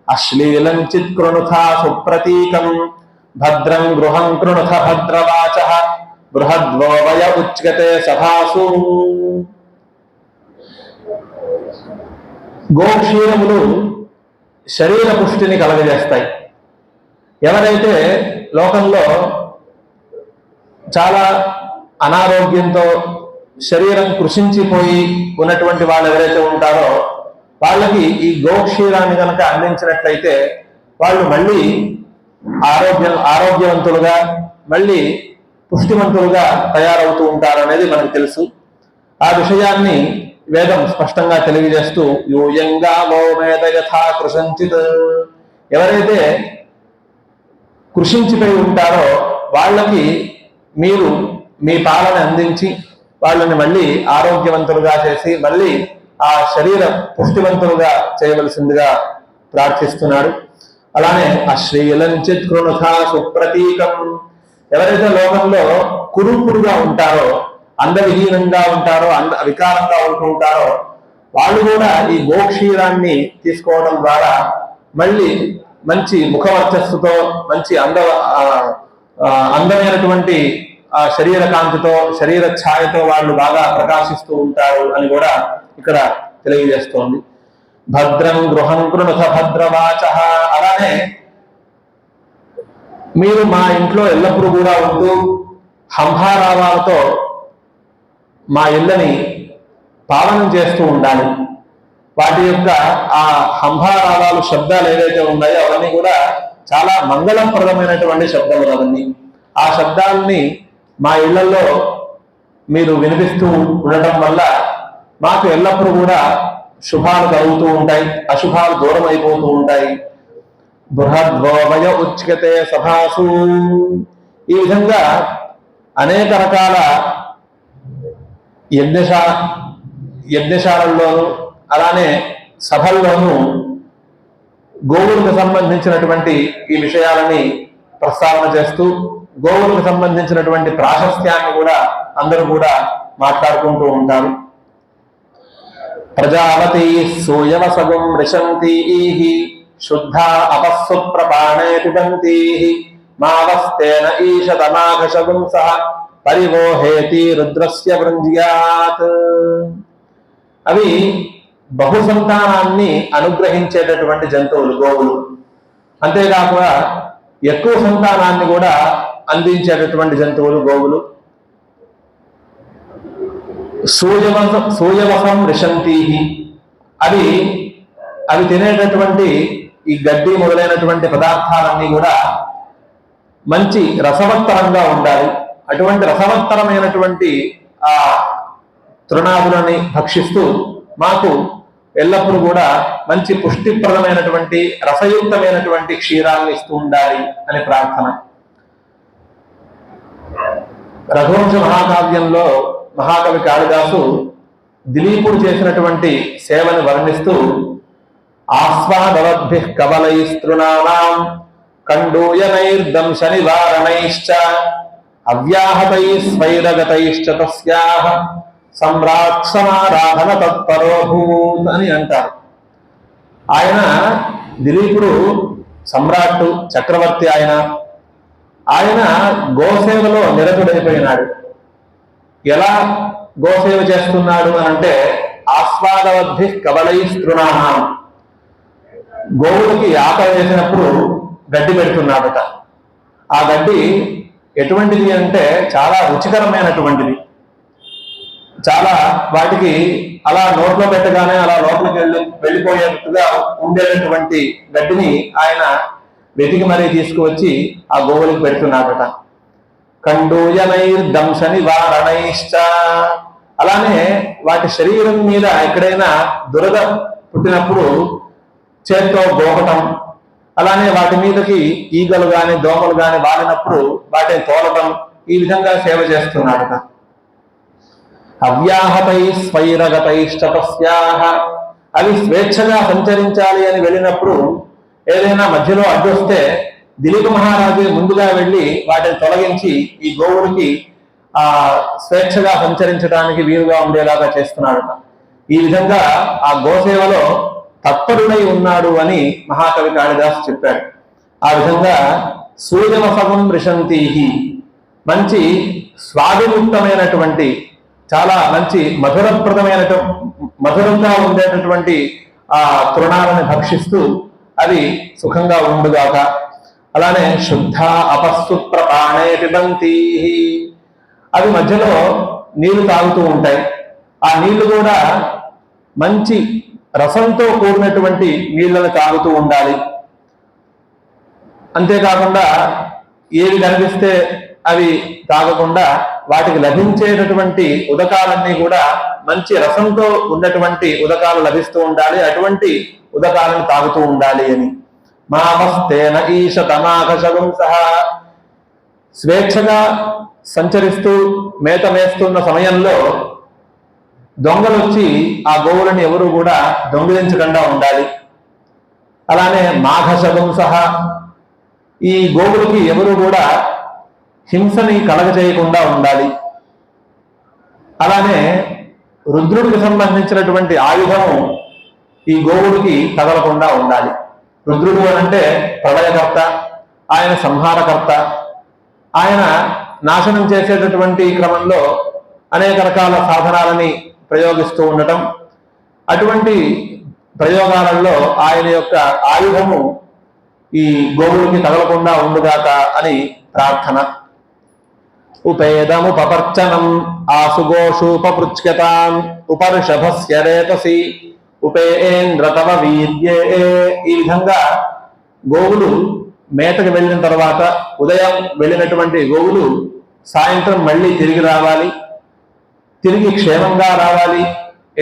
అశ్లీలంచిత్ కృణుథా సుప్రతీకం భద్రం గృహం కృణుథ భద్రవాచః బృహద్వో వయ ఉచ్యతే సభాసు. గోక్షీరములు శరీర పుష్టిని కలగజేస్తాయి. ఎవరైతే లోకంలో చాలా అనారోగ్యంతో శరీరం కృషించిపోయి ఉన్నటువంటి వాళ్ళు ఎవరైతే ఉంటారో వాళ్ళకి ఈ గోక్షీరాన్ని కనుక అందించినట్లయితే వాళ్ళు మళ్ళీ ఆరోగ్యవంతులుగా మళ్ళీ పుష్టిమంతులుగా తయారవుతూ ఉంటారు అనేది మనకు తెలుసు. ఆ విషయాన్ని వేదం స్పష్టంగా తెలియజేస్తూ యూయంగా వో మేద యథా కృషంచిత్, ఎవరైతే కృషించిపోయి ఉంటారో వాళ్ళకి మీరు మీ పాలన అందించి వాళ్ళని మళ్ళీ ఆరోగ్యవంతులుగా చేసి మళ్ళీ ఆ శరీర పుష్టివంతులుగా చేయవలసిందిగా ప్రార్థిస్తున్నాడు. అలానే అశ్లీలంచిత్ కృణుథా సుప్రతీకం, ఎవరైతే లోకంలో కురూపుడుగా ఉంటారో, అందవిహీనంగా ఉంటారో, వికారంగా ఉంటూ ఉంటారో, వాళ్ళు కూడా ఈ గోక్షీరాన్ని తీసుకోవడం ద్వారా మళ్ళీ మంచి ముఖవర్చస్సుతో, మంచి అందమైనటువంటి శరీర కాంతితో, శరీర ఛాయతో వాళ్ళు బాగా ప్రకాశిస్తూ ఉంటారు అని కూడా ఇక్కడ తెలియజేస్తోంది. భద్రం గృహం కృణుథ భద్రవాచ, అలానే మీరు మా ఇంట్లో ఎల్లప్పుడూ కూడా ఉంటూ హంభారావాలతో మా ఇళ్ళని పాలనం చేస్తూ ఉండాలి. వాటి యొక్క ఆ హంభారావాలు శబ్దాలు ఏదైతే ఉన్నాయో అవన్నీ కూడా చాలా మంగళప్రదమైనటువంటి శబ్దములు అవన్నీ. ఆ శబ్దాలని మా ఇళ్లలో మీరు వినిపిస్తూ ఉండటం వల్ల మాకు ఎల్లప్పుడూ కూడా శుభాలు కలుగుతూ ఉంటాయి, అశుభాలు దూరం అయిపోతూ ఉంటాయి. బృహద్వయ ఉచ్యతే సభాసు, ఈ విధంగా అనేక రకాల యజ్ఞశాలల్లోనూ అలానే సభల్లోనూ గోవులకు సంబంధించినటువంటి ఈ విషయాలని ప్రస్తావన చేస్తూ గోవులకు సంబంధించినటువంటి ప్రాశస్త్యాన్ని కూడా అందరూ కూడా మాట్లాడుకుంటూ ఉంటారు. ప్రజావతి సూయవసగం రిషంతి శుద్ధ అపస్సు ప్రపాణే పిబంతి మావస్తేన ఈషతమాఘశగుం సహ పరివోహేతి రుద్రస్య వృంజ్యాత్. అవి బహు సంతానాన్ని అనుగ్రహించేటటువంటి జంతువులు గోవులు. అంతేకాకుండా ఎక్కువ సంతానాన్ని కూడా అందించేటటువంటి జంతువులు గోవులు. సూయవసం రిషంతి, అవి తినేటటువంటి ఈ గడ్డి మొదలైనటువంటి పదార్థాలన్నీ కూడా మంచి రసవత్తరంగా ఉండాలి. అటువంటి రసవత్తరమైనటువంటి ఆ తృణాదులని భక్షిస్తూ మాకు ఎల్లప్పుడూ కూడా మంచి పుష్టిప్రదమైనటువంటి రసయుక్తమైనటువంటి క్షీరాన్ని ఇస్తూ ఉండాలి అని ప్రార్థన. రఘువంశ మహాకావ్యంలో మహాకవి కాళిదాసు దిలీపుడు చేసినటువంటి సేవను వర్ణిస్తూ ఆస్వాదవద్భిః కవలైస్తృణానాం కండూయనైర్దంశ నివారణైశ్చ అవ్యాహతైస్వైరగతైశ్చ తస్యాః సమ్రాట్ సమారాధన తత్పరోభూత్ అని అంటారు. ఆయన దిలీపుడు సమ్రాట్ చక్రవర్తి, ఆయన గోసేవలో నిరతుడైపోయినాడు. ఎలా గోసేవ చేస్తున్నాడు అని అంటే ఆస్వాదవద్భిః కవలైస్తృణానాం, గోవులకి ఆకలి వేసినప్పుడు గడ్డి పెడుతున్నాడట. ఆ గడ్డి ఎటువంటిది అంటే చాలా రుచికరమైనటువంటిది. చాలా వాటికి అలా నోట్లో పెట్టగానే అలా లోపలికి వెళ్ళిపోయేట్టుగా ఉండేటటువంటి గడ్డిని ఆయన వెతికి మరీ తీసుకువచ్చి ఆ గోవులకి పెడుతున్నాడట. కండూయనైర్దంశ నివారణైశ్చ, అలానే వాటి శరీరం మీద ఎక్కడైనా దురద పుట్టినప్పుడు చేత్తో గోపటం, అలానే వాటి మీదకి ఈగలు గాని దోమలు గాని వాడినప్పుడు వాటిని తోలటం, ఈ విధంగా సేవ చేస్తున్నాడట. అవ్యాహతై స్వైరగతైశ్చ తస్యాః, అవి స్వేచ్ఛగా సంచరించాలి అని వెళ్ళినప్పుడు ఏదైనా మధ్యలో అడ్డొస్తే దిలీప మహారాజు ముందుగా వెళ్ళి వాటిని తొలగించి ఈ గోవులకి స్వేచ్ఛగా సంచరించడానికి వీలుగా ఉండేలాగా చేస్తున్నాడట. ఈ విధంగా ఆ గోసేవలో తత్పరుడై ఉన్నాడు అని మహాకవి కాళిదాసు చెప్పాడు. ఆ విధంగా సూర్యవసవం రిషంతి, మంచి స్వాదిముక్తమైనటువంటి చాలా మంచి మధురంగా ఉండేటటువంటి ఆ తృణాలను భక్షిస్తూ అవి సుఖంగా ఉండుగాక. అలానే శుద్ధ అపస్సు ప్రపాణే పిబంతి, అవి మధ్యలో నీళ్లు తాగుతూ ఉంటాయి. ఆ నీళ్లు కూడా మంచి రసంతో కూడినటువంటి నీళ్లను తాగుతూ ఉండాలి. అంతేకాకుండా ఏవి కనిపిస్తే అవి తాగకుండా వాటికి లభించేటటువంటి ఉదకాలన్నీ కూడా మంచి రసంతో ఉన్నటువంటి ఉదకాలు లభిస్తూ ఉండాలి. అటువంటి ఉదకాలను తాగుతూ ఉండాలి అని. మావస్తేన ఈషతమాఘశగుం సహా, స్వేచ్ఛగా సంచరిస్తూ మేత మేస్తున్న సమయంలో దొంగలు వచ్చి ఆ గోవులను ఎవరు కూడా దొంగిలించకుండా ఉండాలి. అలానే మాఘశగుంస, ఈ గోవులకి ఎవరు కూడా హింసని కలగజేయకుండా ఉండాలి. అలానే రుద్రుడికి సంబంధించినటువంటి ఆయుధము ఈ గోవుడికి తగలకుండా ఉండాలి. రుద్రుడు అంటే ప్రళయకర్త, ఆయన సంహారకర్త. ఆయన నాశనం చేసేటటువంటి క్రమంలో అనేక రకాల సాధనాలని ప్రయోగిస్తూ ఉండటం, అటువంటి ప్రయోగాలలో ఆయన యొక్క ఆయుధము ఈ గోవులకి తగలకుండా ఉండుగాక అని ప్రార్థన. ఉపేదముపపర్చనం ఆసుగోషూపపృచ్యతాం ఉపర్షభస్య రేతసి ఉపేంద్ర తవ వీర్యే. ఈ విధంగా గోవులు మేతకు వెళ్ళిన తర్వాత, ఉదయం వెళ్ళినటువంటి గోవులు సాయంత్రం మళ్ళీ తిరిగి రావాలి, తిరిగి క్షేమంగా రావాలి,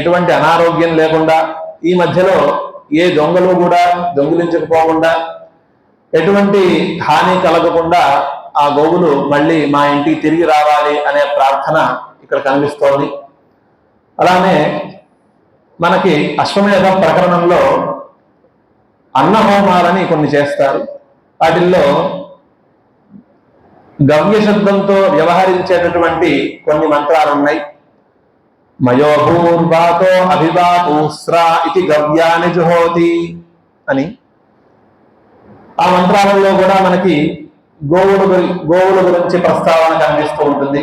ఎటువంటి అనారోగ్యం లేకుండా, ఈ మధ్యలో ఏ దొంగలు కూడా దొంగిలించకపోకుండా, ఎటువంటి హాని కలగకుండా ఆ గోవులు మళ్ళీ మా ఇంటికి తిరిగి రావాలి అనే ప్రార్థన ఇక్కడ కనిపిస్తోంది. అలానే మనకి అశ్వమేధ ప్రకరణంలో అన్నహోమాలని కొన్ని చేస్తారు. వాటిల్లో గవ్య శబ్దంతో వ్యవహరించేటటువంటి కొన్ని మంత్రాలు ఉన్నాయి. మయోభూర్వాతో అభివాతూస్రా ఇది గవ్యాని జుహోతి అని. ఆ మంత్రాలలో కూడా మనకి గోవుల గురించి ప్రస్తావన కనిపిస్తూ ఉంటుంది.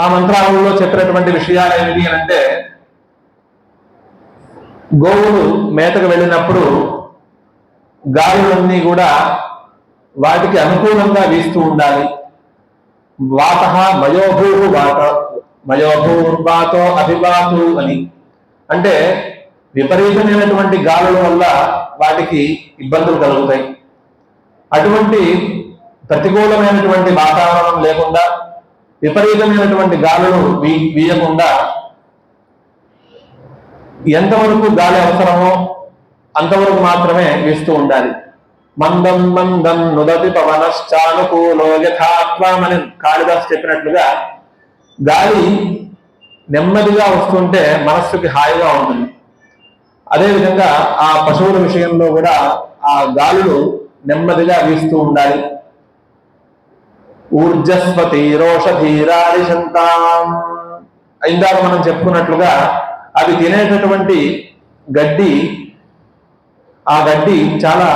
ఆ మంత్రాలలో చెప్పినటువంటి విషయాలు ఏమిటి అంటే, గోవులు మేతకు వెళ్ళినప్పుడు గాలులన్నీ కూడా వాటికి అనుకూలంగా వీస్తూ ఉండాలి. వాత మయోభూర్వాతో అభివాతు అని అంటే విపరీతమైనటువంటి గాలుల వల్ల వాటికి ఇబ్బందులు కలుగుతాయి. అటువంటి ప్రతికూలమైనటువంటి వాతావరణం లేకుండా, విపరీతమైనటువంటి గాలులు వీయకుండా ఎంతవరకు గాలి అవసరమో అంతవరకు మాత్రమే వీస్తూ ఉండాలి. మందం మందం నుదతి పవనశ్చానుకూలో యథాత్వమని కాళిదాసు చెప్పినట్లుగా గాలి నెమ్మదిగా వస్తుంటే మనస్సుకి హాయిగా ఉంటుంది. అదేవిధంగా ఆ పశువుల విషయంలో కూడా ఆ గాలులు నెమ్మదిగా వీస్తూ ఉండాలి. ఊర్జస్వతి రోషధీరారిశంతాం, ఇందాక మనం చెప్పుకున్నట్లుగా అవి తినేటటువంటి గడ్డి, ఆ గడ్డి చాలా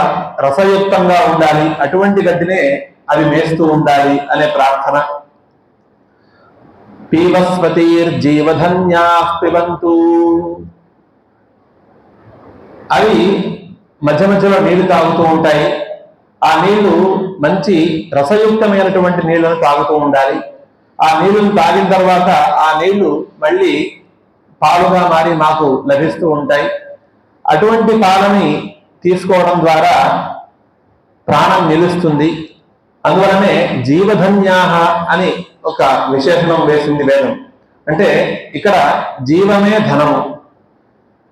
రసయుక్తంగా ఉండాలి, అటువంటి గడ్డినే అవి మేస్తూ ఉండాలి అనే ప్రార్థన. పీవస్వతీర్జీవధన్యా పిబంతు, అవి మధ్య మధ్యలో నీళ్లు తాగుతూ ఉంటాయి. ఆ నీళ్లు మంచి రసయుక్తమైనటువంటి నీళ్లను తాగుతూ ఉండాలి. ఆ నీళ్లను తాగిన తర్వాత ఆ నీళ్లు మళ్ళీ పాలుగా మారి మాకు లభిస్తూ ఉంటాయి. అటువంటి పాలని తీసుకోవడం ద్వారా ప్రాణం నిలుస్తుంది. అందువలనే జీవధన్యాహ అని ఒక విశేషణం వేసింది వేదం. అంటే ఇక్కడ జీవమే ధనము,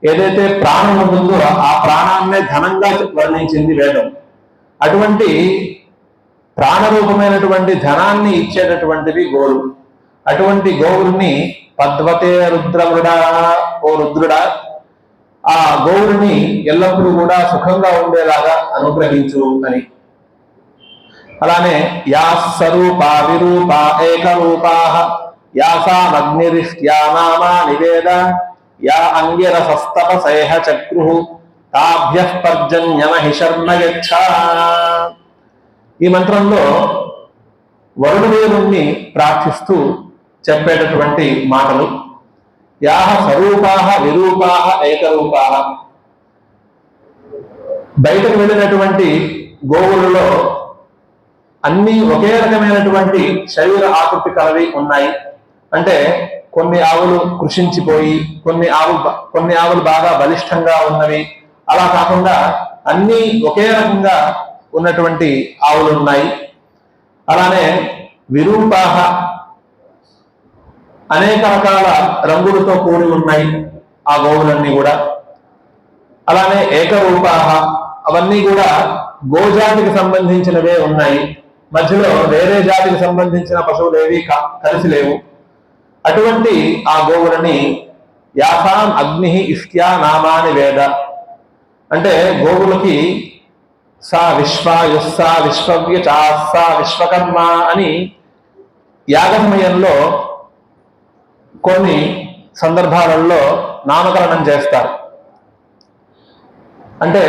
ఏదైతే ప్రాణం ఉంటుందో ఆ ప్రాణాన్నే ధనంగా వర్ణించింది వేదం. అటువంటి ప్రాణరూపమైనటువంటి ధనాన్ని ఇచ్చేటటువంటివి గోవులు. అటువంటి గోవుల్ని పద్వతే రుద్రవృడా, ఓ రుద్రుడా, ఆ గోవుల్ని ఎల్లప్పుడూ కూడా సుఖంగా ఉండేలాగా అనుగ్రహించు అని. అలానే యా స్వరూపా విరూపా ఏకరూపా యాసామగ్నిరిష్ట్యా నామా నివేద యా అంగిరసస్తపసేహ చక్రు తాభ్యః పర్జన్యమహి శర్మ యచ్చ. ఈ మంత్రంలో వరుణదేవుణ్ణి ప్రార్థిస్తూ చెప్పేటటువంటి మాటలు. యాహ స్వరూపాహ విరూపాహ ఏకరూపాహ, బయటకు వెళ్ళినటువంటి గోవులలో అన్ని ఒకే రకమైనటువంటి శరీర ఆకృతి కలవి ఉన్నాయి. అంటే కొన్ని ఆవులు కృషించిపోయి, కొన్ని ఆవులు బాగా బలిష్టంగా ఉన్నవి. అలా కాకుండా అన్ని ఒకే రకంగా ఉన్నటువంటి ఆవులు ఉన్నాయి. అలానే విరూపాహ, అనేక రకాల రంగులతో కూడి ఉన్నాయి ఆ గోవులన్నీ కూడా. అలానే ఏకరూపాహ, అవన్నీ కూడా గోజాతికి సంబంధించినవే ఉన్నాయి. మధ్యలో వేరే జాతికి సంబంధించిన పశువులు ఏవి కలిసి లేవు. అటువంటి ఆ గోవులని యాసాం అగ్ని ఇష్ట్యా నామాని వేద. అంటే గోవులకి సా విశ్వాయుస్సా విశ్వవ్య చాస్సా విశ్వకర్మ అని యాగ సమయంలో కొన్ని సందర్భాలలో నామకరణం చేస్తారు. అంటే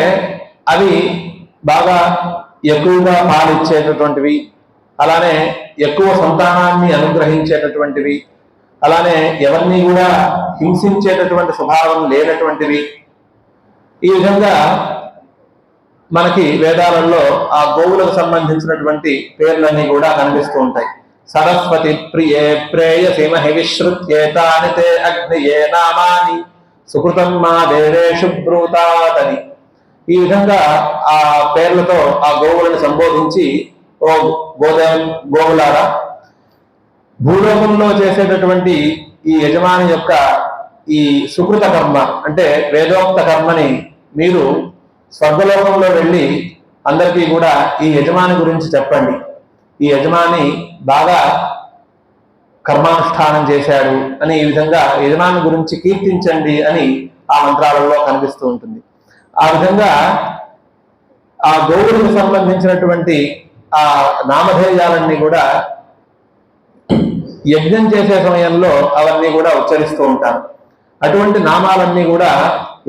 అవి బాగా ఎక్కువగా పాలిచ్చేటటువంటివి, అలానే ఎక్కువ సంతానాన్ని అనుగ్రహించేటటువంటివి, అలానే ఎవరిని కూడా హింసించేటటువంటి స్వభావం లేనటువంటివి. ఈ విధంగా మనకి వేదాలలో ఆ గోవులకు సంబంధించినటువంటి పేర్లన్నీ కూడా కనిపిస్తూ ఉంటాయి. సరస్వతి ప్రియే ప్రేయసి మహివిశ్రుత్యేతాని తే అగ్నియే నామాని సుకృతం మా దేవేషు బ్రూతాతని. ఈ విధంగా ఆ పేర్లతో ఆ గోవులను సంబోధించి, ఓ గోవులారా, భూలోకంలో చేసేటటువంటి ఈ యజమాని యొక్క ఈ సుకృత కర్మ అంటే వేదోక్త కర్మని మీరు స్వర్గలోకంలో వెళ్ళి అందరికీ కూడా ఈ యజమాని గురించి చెప్పండి. ఈ యజమాని బాగా కర్మానుష్ఠానం చేశాడు అని ఈ విధంగా యజమాని గురించి కీర్తించండి అని ఆ మంత్రాలలో కనిపిస్తూ ఉంటుంది. ఆ విధంగా ఆ గోవులకు సంబంధించినటువంటి ఆ నామధేయాలన్నీ కూడా యజ్ఞం చేసే సమయంలో అవన్నీ కూడా ఉచ్చరిస్తూ ఉంటారు. అటువంటి నామాలన్నీ కూడా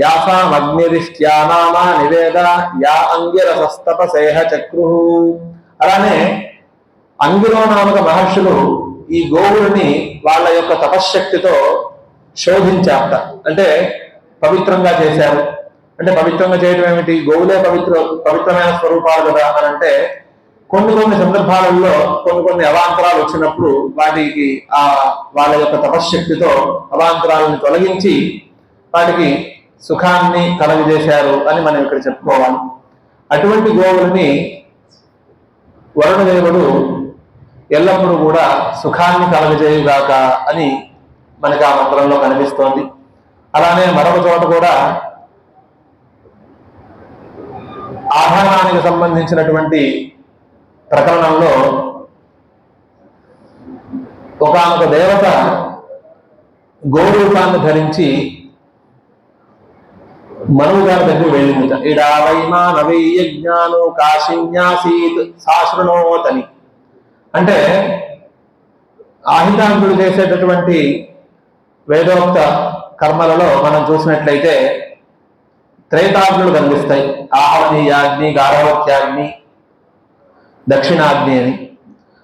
యాసాం అగ్నిరిష్ట్యా నామా నివేద యా అంగిరసస్తపసేహ చక్రు. అలానే అంగిరో నామక మహర్షులు ఈ గోవులని వాళ్ళ యొక్క తపశ్శక్తితో శోధించారట. అంటే పవిత్రంగా చేశారు. అంటే పవిత్రంగా చేయడం ఏమిటి? గోవులే పవిత్రమైన స్వరూపాలు కదా అని అంటే, కొన్ని సందర్భాలలో కొన్ని అవాంతరాలు వచ్చినప్పుడు వాటికి ఆ వాళ్ళ యొక్క తపశ్శక్తితో అవాంతరాలను తొలగించి వాటికి సుఖాన్ని కలుగజేశారు అని మనం ఇక్కడ చెప్పుకోవాలి. అటువంటి గోవులని వరుణదేవుడు ఎల్లప్పుడూ కూడా సుఖాన్ని కలుగజేయుగాక అని మనకి ఆ మంత్రంలో కనిపిస్తోంది. అలానే మరొక చోట కూడా ఆధారానికి సంబంధించినటువంటి ప్రకరణంలో ఒకానొక దేవత గోరూపాన్ని ధరించి మనువు గారి దగ్గర వెళ్ళింది. ఇడా వైమా నవీ యజ్ఞాను కాశిన్యాసీత్ శాశ్రుణోతని. అంటే ఆహితాంతులు చేసేటటువంటి వేదోక్త కర్మలలో మనం చూసినట్లయితే త్రైతాగ్నులు కనిపిస్తాయి. ఆహవనీయాగ్ని, గార్హవత్యాగ్ని, దక్షిణాగ్ని అని.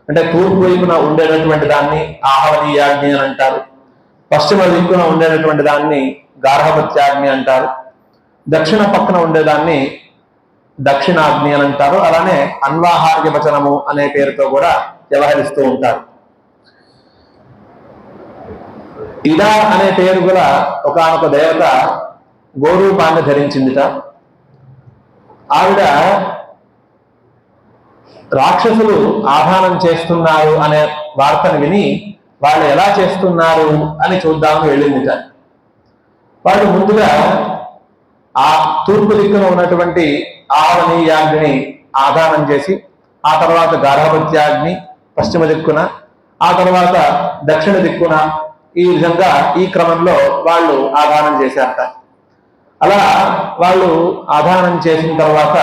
అంటే తూర్పు వైపున ఉండేటటువంటి దాన్ని ఆహవనీయాగ్ని అని అంటారు. పశ్చిమ దిక్కున ఉండేటటువంటి దాన్ని గార్హవత్యాగ్ని అంటారు. దక్షిణ పక్కన ఉండేదాన్ని దక్షిణాగ్ని అని అంటారు. అలానే అన్వాహార్య వచనము అనే పేరుతో కూడా వ్యవహరిస్తూ ఉంటారు. ఇడా అనే పేరు కూడా ఒకానొక దేవత గోరూపాన్ని ధరించిందిట. ఆవిడ రాక్షసులు ఆధానం చేస్తున్నారు అనే వార్తను విని వాళ్ళు ఎలా చేస్తున్నారు అని చూద్దామని వెళ్ళిందిట. వాళ్ళు ముందుగా ఆ తూర్పు దిక్కున ఉన్నటువంటి ఆహవనీయాగ్ని ఆధానం చేసి, ఆ తర్వాత గార్హవత్యాగ్ని పశ్చిమ దిక్కున, ఆ తర్వాత దక్షిణ దిక్కున, ఈ విధంగా ఈ క్రమంలో వాళ్ళు ఆధానం చేశారట. అలా వాళ్ళు ఆధానం చేసిన తర్వాత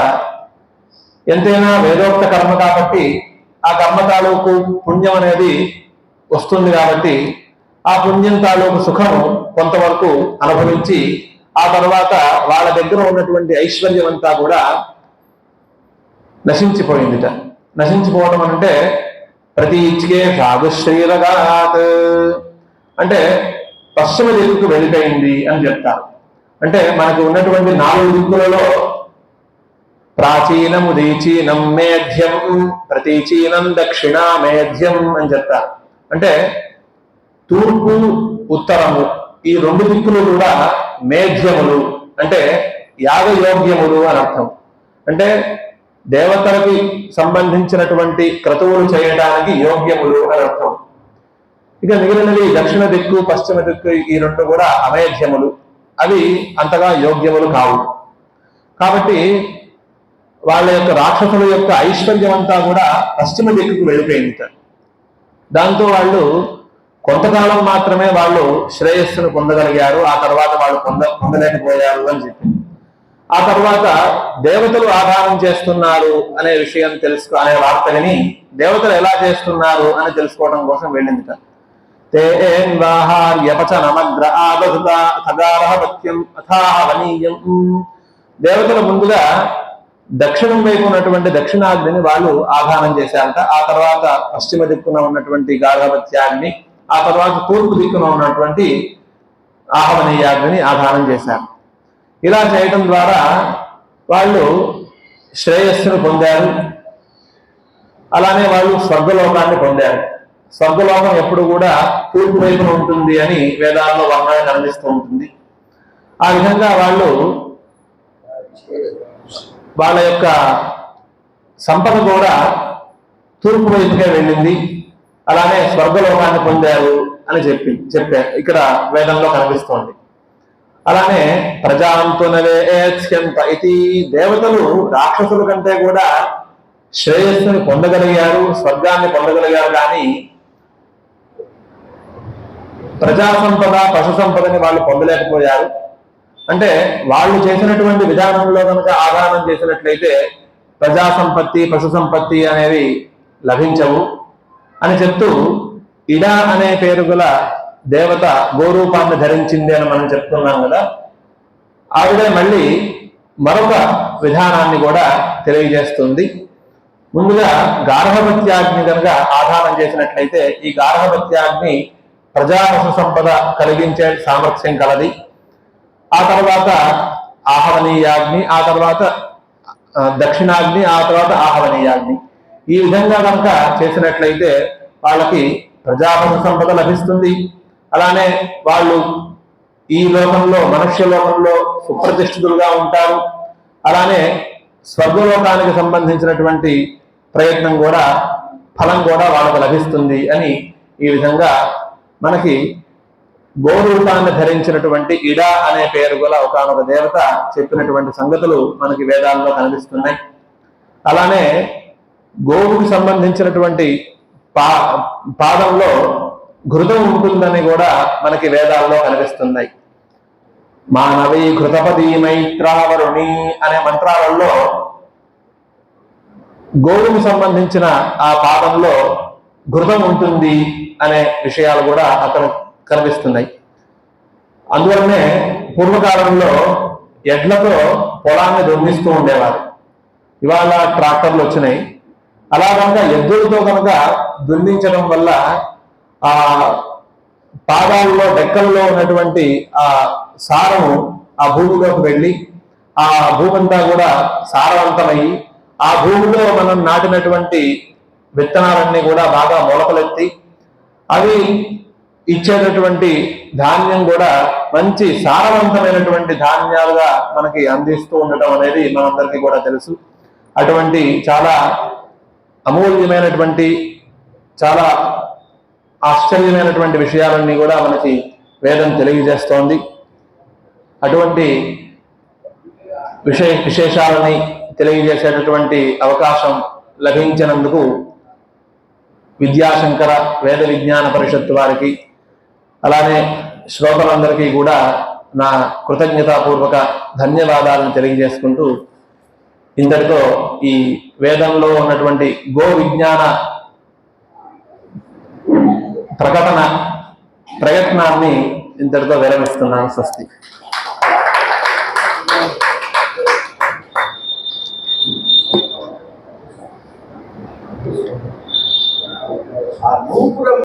ఎంతైనా వేదోక్త కర్మ కాబట్టి ఆ కర్మ తాలూకు పుణ్యం అనేది వస్తుంది కాబట్టి ఆ పుణ్యం తాలూకు సుఖము కొంతవరకు అనుభవించి ఆ తర్వాత వాళ్ళ దగ్గర ఉన్నటువంటి ఐశ్వర్యం అంతా కూడా నశించిపోయిందిట. నశించిపోవడం అంటే ప్రతీచ్కే సాధుశ్రీరగాత్ అంటే పశ్చిమ దిక్కుకు వెళ్ళిపోయింది అని చెప్తారు. అంటే మనకు ఉన్నటువంటి 4 దిక్కులలో ప్రాచీనం, ఉదీచీనం, మేధ్యం, ప్రతీచీనం, దక్షిణ, మేధ్యం అని చెప్తారు. అంటే తూర్పు, ఉత్తరము ఈ 2 దిక్కులు కూడా మేధ్యములు అంటే యాగయోగ్యములు అని అర్థం. అంటే దేవతలకి సంబంధించినటువంటి క్రతువులు చేయడానికి యోగ్యములు అని అర్థం. ఇక మిగిలినవి దక్షిణ దిక్కు, పశ్చిమ దిక్కు ఈ 2 కూడా అమేధ్యములు, అవి అంతగా యోగ్యములు కావు. కాబట్టి వాళ్ళ యొక్క రాక్షసుల యొక్క ఐశ్వర్యం అంతా కూడా పశ్చిమ దిక్కుకు వెళ్ళిపోయింది. దాంతో వాళ్ళు కొంతకాలం మాత్రమే వాళ్ళు శ్రేయస్సును పొందగలిగారు, ఆ తర్వాత వాళ్ళు పొందలేకపోయారు అని చెప్పింది. ఆ తర్వాత దేవతలు ఆధారం చేస్తున్నారు అనే విషయం అనే వార్త విని దేవతలు ఎలా చేస్తున్నారు అని తెలుసుకోవడం కోసం వెళ్ళింది. దేవతల ముందుగా దక్షిణం వైపు ఉన్నటువంటి దక్షిణాగ్నిని వాళ్ళు ఆధానం చేశారట. ఆ తర్వాత పశ్చిమ దిక్కున ఉన్నటువంటి గార్హపత్యాగ్ని, ఆ తర్వాత తూర్పు దిక్కున ఉన్నటువంటి ఆహవనీయాగ్ని ఆధారం చేశారు. ఇలా చేయడం ద్వారా వాళ్ళు శ్రేయస్సును పొందారు. అలానే వాళ్ళు స్వర్గలోకాన్ని పొందారు. స్వర్గలోకం ఎప్పుడు కూడా తూర్పు వైపున ఉంటుంది అని వేదాల్లో వర్ణన కనిపిస్తూ ఉంటుంది. ఆ విధంగా వాళ్ళ యొక్క సంపద కూడా తూర్పు వైపుకే వెళ్ళింది. అలానే స్వర్గలోకాన్ని పొందారు అని చెప్పారు ఇక్కడ వేదంలో కనిపిస్తోంది. అలానే ప్రజాంతునవేత్యంత ఇది దేవతలు రాక్షసుల కంటే కూడా శ్రేయస్సుని పొందగలిగారు, స్వర్గాన్ని పొందగలిగారు. కానీ ప్రజా సంపద, పశు సంపదని వాళ్ళు పొందలేకపోయారు. అంటే వాళ్ళు చేసినటువంటి విధానంలో కనుక ఆధారం చేసినట్లయితే ప్రజా సంపత్తి, పశు సంపత్తి అనేవి లభించవు అని చెప్తూ ఇడా అనే పేరు గల దేవత గోరూపాన్ని ధరించింది అని మనం చెప్తున్నాం కదా. ఆవిడే మళ్ళీ మరొక విధానాన్ని కూడా తెలియజేస్తుంది. ముందుగా గార్హపత్యాగ్ని కనుక ఆధారం చేసినట్లయితే ఈ గార్హపత్యాగ్ని ప్రజాపశు సంపద కలిగించే సామర్థ్యం కలది. ఆ తర్వాత ఆహవనీయాగ్ని, ఆ తర్వాత దక్షిణాగ్ని, ఆ తర్వాత ఆహవనీయాగ్ని. ఈ విధంగా కనుక చేసినట్లయితే వాళ్ళకి ప్రజాపశు సంపద లభిస్తుంది. అలానే వాళ్ళు ఈ లోకంలో, మనుష్య లోకంలో సుప్రతిష్ఠితులుగా ఉంటారు. అలానే స్వర్గలోకానికి సంబంధించినటువంటి ప్రయత్నం కూడా, ఫలం కూడా వాళ్ళకు లభిస్తుంది అని ఈ విధంగా మనకి గోరూపాన్ని ధరించినటువంటి ఇడా అనే పేరు గల ఒకనొక దేవత చెప్పినటువంటి సంగతులు మనకి వేదాల్లో కనిపిస్తున్నాయి. అలానే గోవుకి సంబంధించినటువంటి పాదంలో ఘృతం ఉంటుందని కూడా మనకి వేదాల్లో కనిపిస్తున్నాయి. మానవీ ఘృతపదీ మైత్రావరుణి అనే మంత్రాలలో గోవుకు సంబంధించిన ఆ పాదంలో ఘృతం ఉంటుంది అనే విషయాలు కూడా అక్కడ కనిపిస్తున్నాయి. అందువల్లనే పూర్వకాలంలో ఎడ్లతో పొలాన్ని దున్నిస్తూ ఉండేవారు. ఇవాళ ట్రాక్టర్లు వచ్చినాయి. అలా కనుక ఎద్దులతో కనుక దున్నించడం వల్ల ఆ పాదాల్లో, డెక్కల్లో ఉన్నటువంటి ఆ సారము ఆ భూమిలోకి వెళ్ళి ఆ భూమి అంతా కూడా సారవంతమయ్యి ఆ భూమిలో మనం నాటినటువంటి విత్తనాలన్నీ కూడా బాగా మొలకలెత్తి అవి ఇచ్చేటటువంటి ధాన్యం కూడా మంచి సారవంతమైనటువంటి ధాన్యాలుగా మనకి అందిస్తూ ఉండటం అనేది మనందరికీ కూడా తెలుసు. అటువంటి చాలా అమూల్యమైనటువంటి, చాలా ఆశ్చర్యమైనటువంటి విషయాలన్నీ కూడా మనకి వేదం తెలియజేస్తోంది. అటువంటి విశేషాలని తెలియజేసేటటువంటి అవకాశం లభించినందుకు విద్యాశంకర వేద విజ్ఞాన పరిషత్తు వారికి, అలానే శ్రోతలందరికీ కూడా నా కృతజ్ఞతాపూర్వక ధన్యవాదాలను తెలియజేసుకుంటూ ఇంతటితో ఈ వేదంలో ఉన్నటువంటి గో విజ్ఞాన ప్రయత్నాన్ని ఇంతటితో విరమిస్తున్నాను. స్వస్తి.